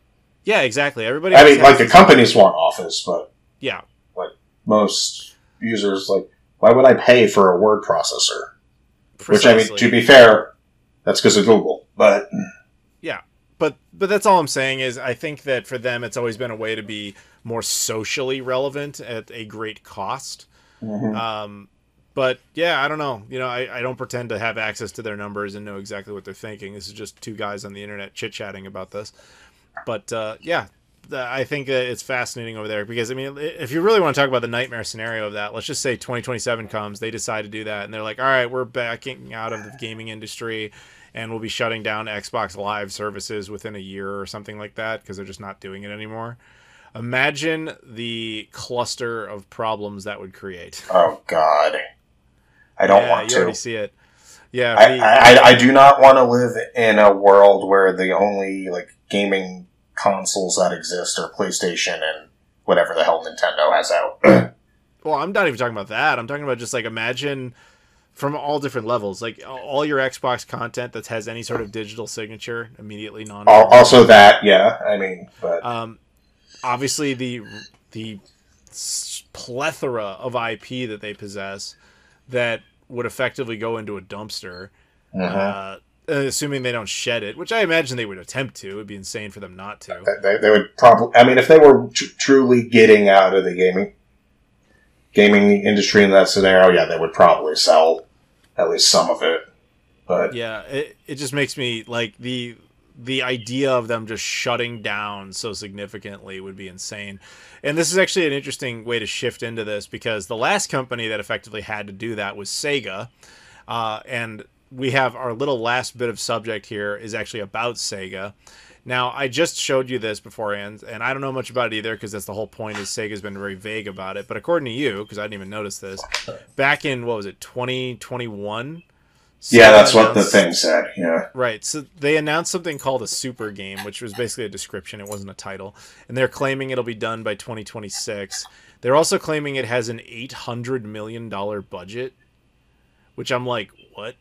Yeah, exactly. Everybody. I mean, like, the companies want Office, but... Yeah. Like, most users, like... Why would I pay for a word processor? Precisely. Which, I mean, to be fair, that's because of Google, but... Yeah, but that's all I'm saying is I think that for them it's always been a way to be more socially relevant at a great cost. But, yeah, I don't know. I don't pretend to have access to their numbers and know exactly what they're thinking. This is just two guys on the internet chit-chatting about this. But, yeah. I think it's fascinating over there because, I mean, if you really want to talk about the nightmare scenario of that, let's just say 2027 comes, they decide to do that, and they're like, all right, we're backing out of the gaming industry, and we'll be shutting down Xbox Live services within a year or something like that because they're just not doing it anymore. Imagine the cluster of problems that would create. Oh, God. I don't want to. You already see it. Yeah. I do not want to live in a world where the only, like, gaming consoles that exist are PlayStation and whatever the hell Nintendo has out. Well, I'm not even talking about that. I'm talking about just like imagine from all different levels, like all your Xbox content that has any sort of digital signature immediately non. Also that, yeah. I mean, but obviously the plethora of IP that they possess that would effectively go into a dumpster. Assuming they don't shed it, which I imagine they would attempt to. It would be insane for them not to. They would probably... I mean, if they were truly getting out of the gaming industry in that scenario, yeah, they would probably sell at least some of it. But yeah, it just makes me... Like, the the idea of them just shutting down so significantly would be insane. And this is actually an interesting way to shift into this, because the last company that effectively had to do that was Sega. And we have our little last bit of subject here is actually about Sega. Now, I just showed you this beforehand, and I don't know much about it either, because that's the whole point, is Sega's been very vague about it. But according to you, because I didn't even notice this, back in, 2021? Yeah, that's what the thing said, yeah. Right, so they announced something called a super game, which was basically a description, it wasn't a title. And they're claiming it'll be done by 2026. They're also claiming it has an $800 million budget, which I'm like, what?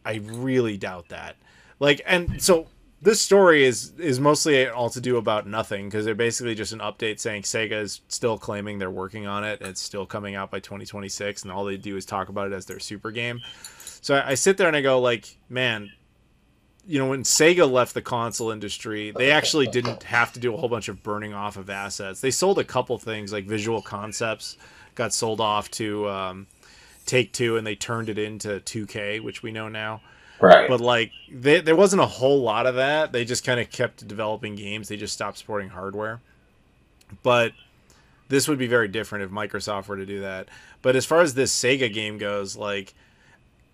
I really doubt that. Like, and so this story is mostly all to do about nothing, because they're basically just an update saying Sega is still claiming they're working on it. It's still coming out by 2026, and all they do is talk about it as their super game. So I sit there and I go, like, man, when Sega left the console industry, they actually didn't have to do a whole bunch of burning off of assets. They sold a couple things, like Visual Concepts got sold off to Take-Two, and they turned it into 2K, which we know now. Right. But, like, there wasn't a whole lot of that. They just kind of kept developing games. They just stopped supporting hardware. But this would be very different if Microsoft were to do that. But as far as this Sega game goes, like,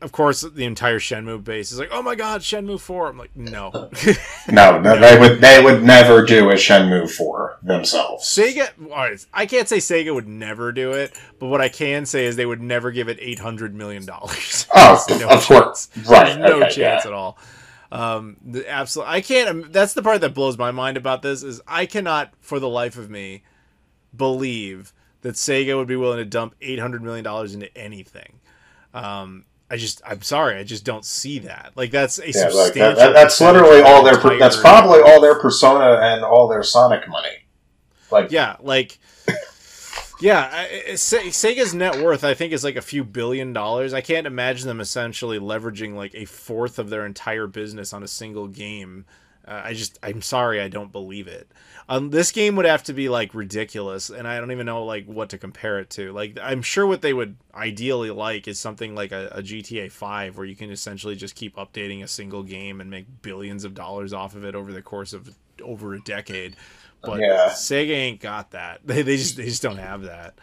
of course, the entire Shenmue base is like, oh my god, Shenmue 4. I'm like, no. No, they would never do a Shenmue 4 themselves. Sega, all right, I can't say Sega would never do it, but what I can say is they would never give it $800 million. Oh, no of course. Right. There's no chance at all. I can't, that's the part that blows my mind about this, is I cannot, for the life of me, believe that Sega would be willing to dump $800 million into anything. I'm sorry, I just don't see that. Like, that's a substantial. That's literally all their. That's probably all their Persona and all their Sonic money. Like, yeah, like, yeah. Sega's net worth, I think, is like a few $1 billion. I can't imagine them essentially leveraging like a fourth of their entire business on a single game. I'm sorry, I don't believe it. This game would have to be like ridiculous, and I don't even know like what to compare it to. Like, I'm sure what they would ideally like is something like a GTA 5, where you can essentially just keep updating a single game and make billions of dollars off of it over the course of over a decade. But yeah. Sega ain't got that. They just don't have that.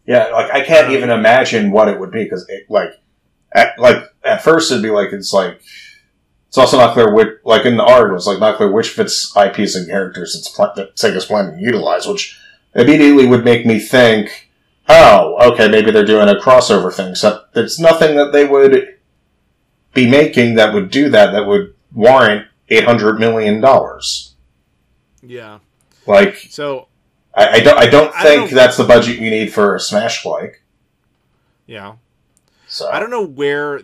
Yeah, like I can't even imagine what it would be, because at first it'd be like it's also not clear which, like in the art, it was like not clear which of its IPs and characters that Sega's planning to utilize, which immediately would make me think, oh, okay, maybe they're doing a crossover thing. So there's nothing that they would be making that would do that would warrant $800 million. Yeah. Like, so I don't think that's the budget you need for a Smash-like. Yeah. So. I don't know where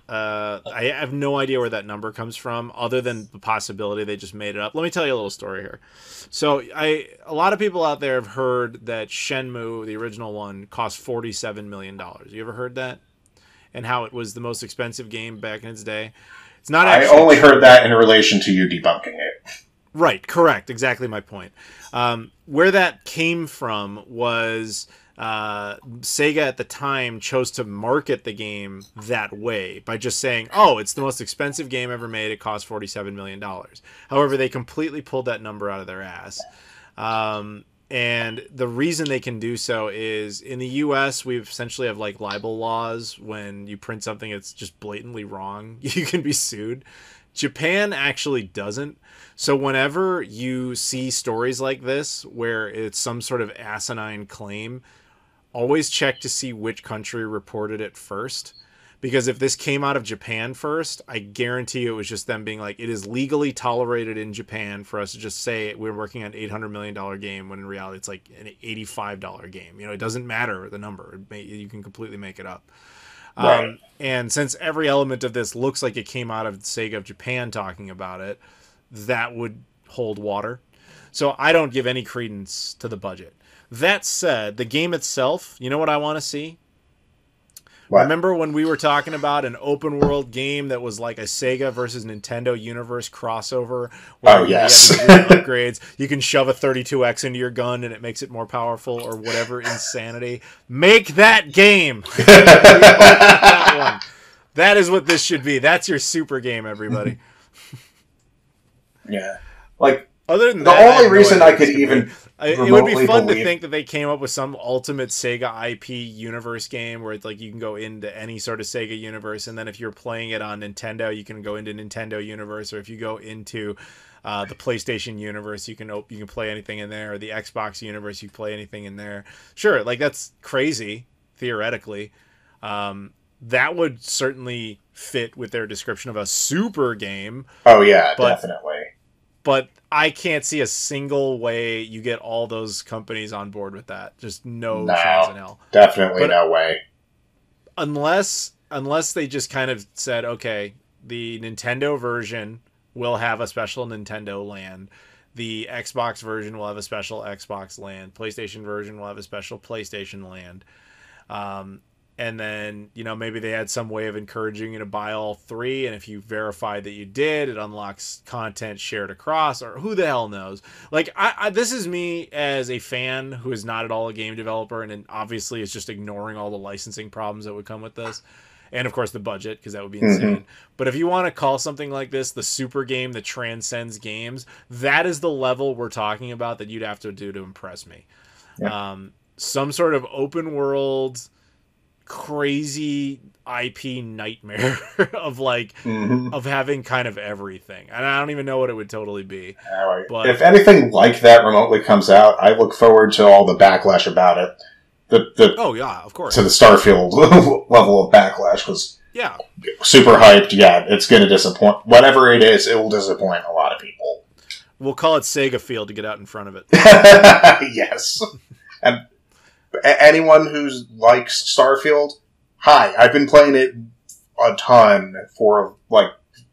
I have no idea where that number comes from, other than the possibility they just made it up. Let me tell you a little story here. So a lot of people out there have heard that Shenmue, the original one, cost $47 million. You ever heard that? And how it was the most expensive game back in its day? It's not actually I only heard that in relation to you debunking it. Right, correct. Exactly my point. Where that came from was... Sega at the time chose to market the game that way by just saying, oh, it's the most expensive game ever made. It cost $47 million. However, they completely pulled that number out of their ass. And the reason they can do so is in the US, we essentially have like libel laws. When you print something that's just blatantly wrong, you can be sued. Japan actually doesn't. So whenever you see stories like this, where it's some sort of asinine claim, always check to see which country reported it first. Because if this came out of Japan first, I guarantee you it was just them being like, it is legally tolerated in Japan for us to just say we're working on an $800 million game, when in reality it's like an $85 game. It doesn't matter the number. You can completely make it up. Right. And since every element of this looks like it came out of Sega of Japan talking about it, that would hold water. So I don't give any credence to the budget. That said, the game itself, you know what I want to see? What? Remember when we were talking about an open world game that was like a Sega versus Nintendo Universe crossover? Where yes. You have upgrades. You can shove a 32X into your gun and it makes it more powerful, or whatever insanity. Make that game! That is what this should be. That's your super game, everybody. Yeah. Like, other than the that, only reason I could even it would be fun believe... to think that they came up with some ultimate Sega IP universe game where it's like you can go into any sort of Sega universe, and then if you're playing it on Nintendo, you can go into Nintendo universe, or if you go into the PlayStation universe, you can play anything in there, or the Xbox universe, you play anything in there. Sure, like that's crazy theoretically. That would certainly fit with their description of a super game. Oh yeah, definitely. But I can't see a single way you get all those companies on board with that. Just no chance in hell. Definitely no way. Unless they just kind of said, okay, the Nintendo version will have a special Nintendo land. The Xbox version will have a special Xbox land. PlayStation version will have a special PlayStation land. And then, maybe they had some way of encouraging you to buy all three. And if you verify that you did, it unlocks content shared across, or who the hell knows? Like, this is me as a fan who is not at all a game developer, and obviously is just ignoring all the licensing problems that would come with this. And of course the budget, because that would be insane. But if you want to call something like this the super game that transcends games, that is the level we're talking about that you'd have to do to impress me. Yeah. Some sort of open world, crazy IP nightmare of of having kind of everything, and I don't even know what it would totally be. But if anything like that remotely comes out, I look forward to all the backlash about it. Oh yeah, of course, to the Starfield level of backlash was super hyped. Yeah, it's going to disappoint. Whatever it is, it will disappoint a lot of people. We'll call it Sega Field to get out in front of it. Yes, and anyone who likes Starfield, hi, I've been playing it a ton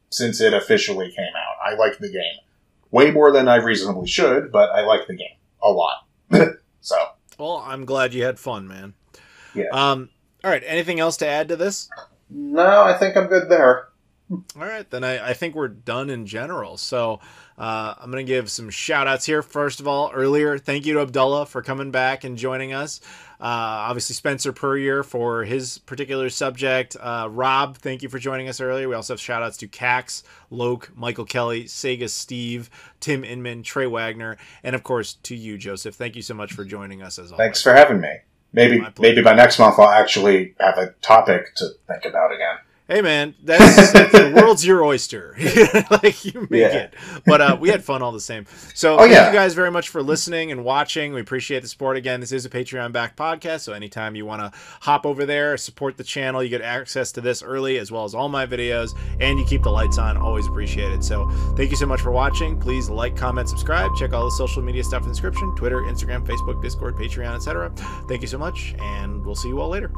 since it officially came out. I like the game way more than I reasonably should, but I like the game a lot. So, well, I'm glad you had fun, man. Yeah. All right. Anything else to add to this? No, I think I'm good there. All right, then I think we're done in general. So I'm going to give some shout-outs here. First of all, earlier, thank you to Abdullah for coming back and joining us. Obviously, Spencer Puryear for his particular subject. Rob, thank you for joining us earlier. We also have shout-outs to Cax, Loke, Michael Kelly, Sega Steve, Tim Inman, Trey Wagner, and, of course, to you, Joseph. Thank you so much for joining us, as always. Thanks for having me. Maybe by next month I'll actually have a topic to think about again. Hey man, that's the world's your oyster. Like you make it. But we had fun all the same. So thank you guys very much for listening and watching. We appreciate the support. Again, this is a Patreon-backed podcast, so anytime you want to hop over there, support the channel, you get access to this early as well as all my videos, and you keep the lights on. Always appreciate it. So thank you so much for watching. Please like, comment, subscribe. Check all the social media stuff in the description: Twitter, Instagram, Facebook, Discord, Patreon, etc. Thank you so much, and we'll see you all later.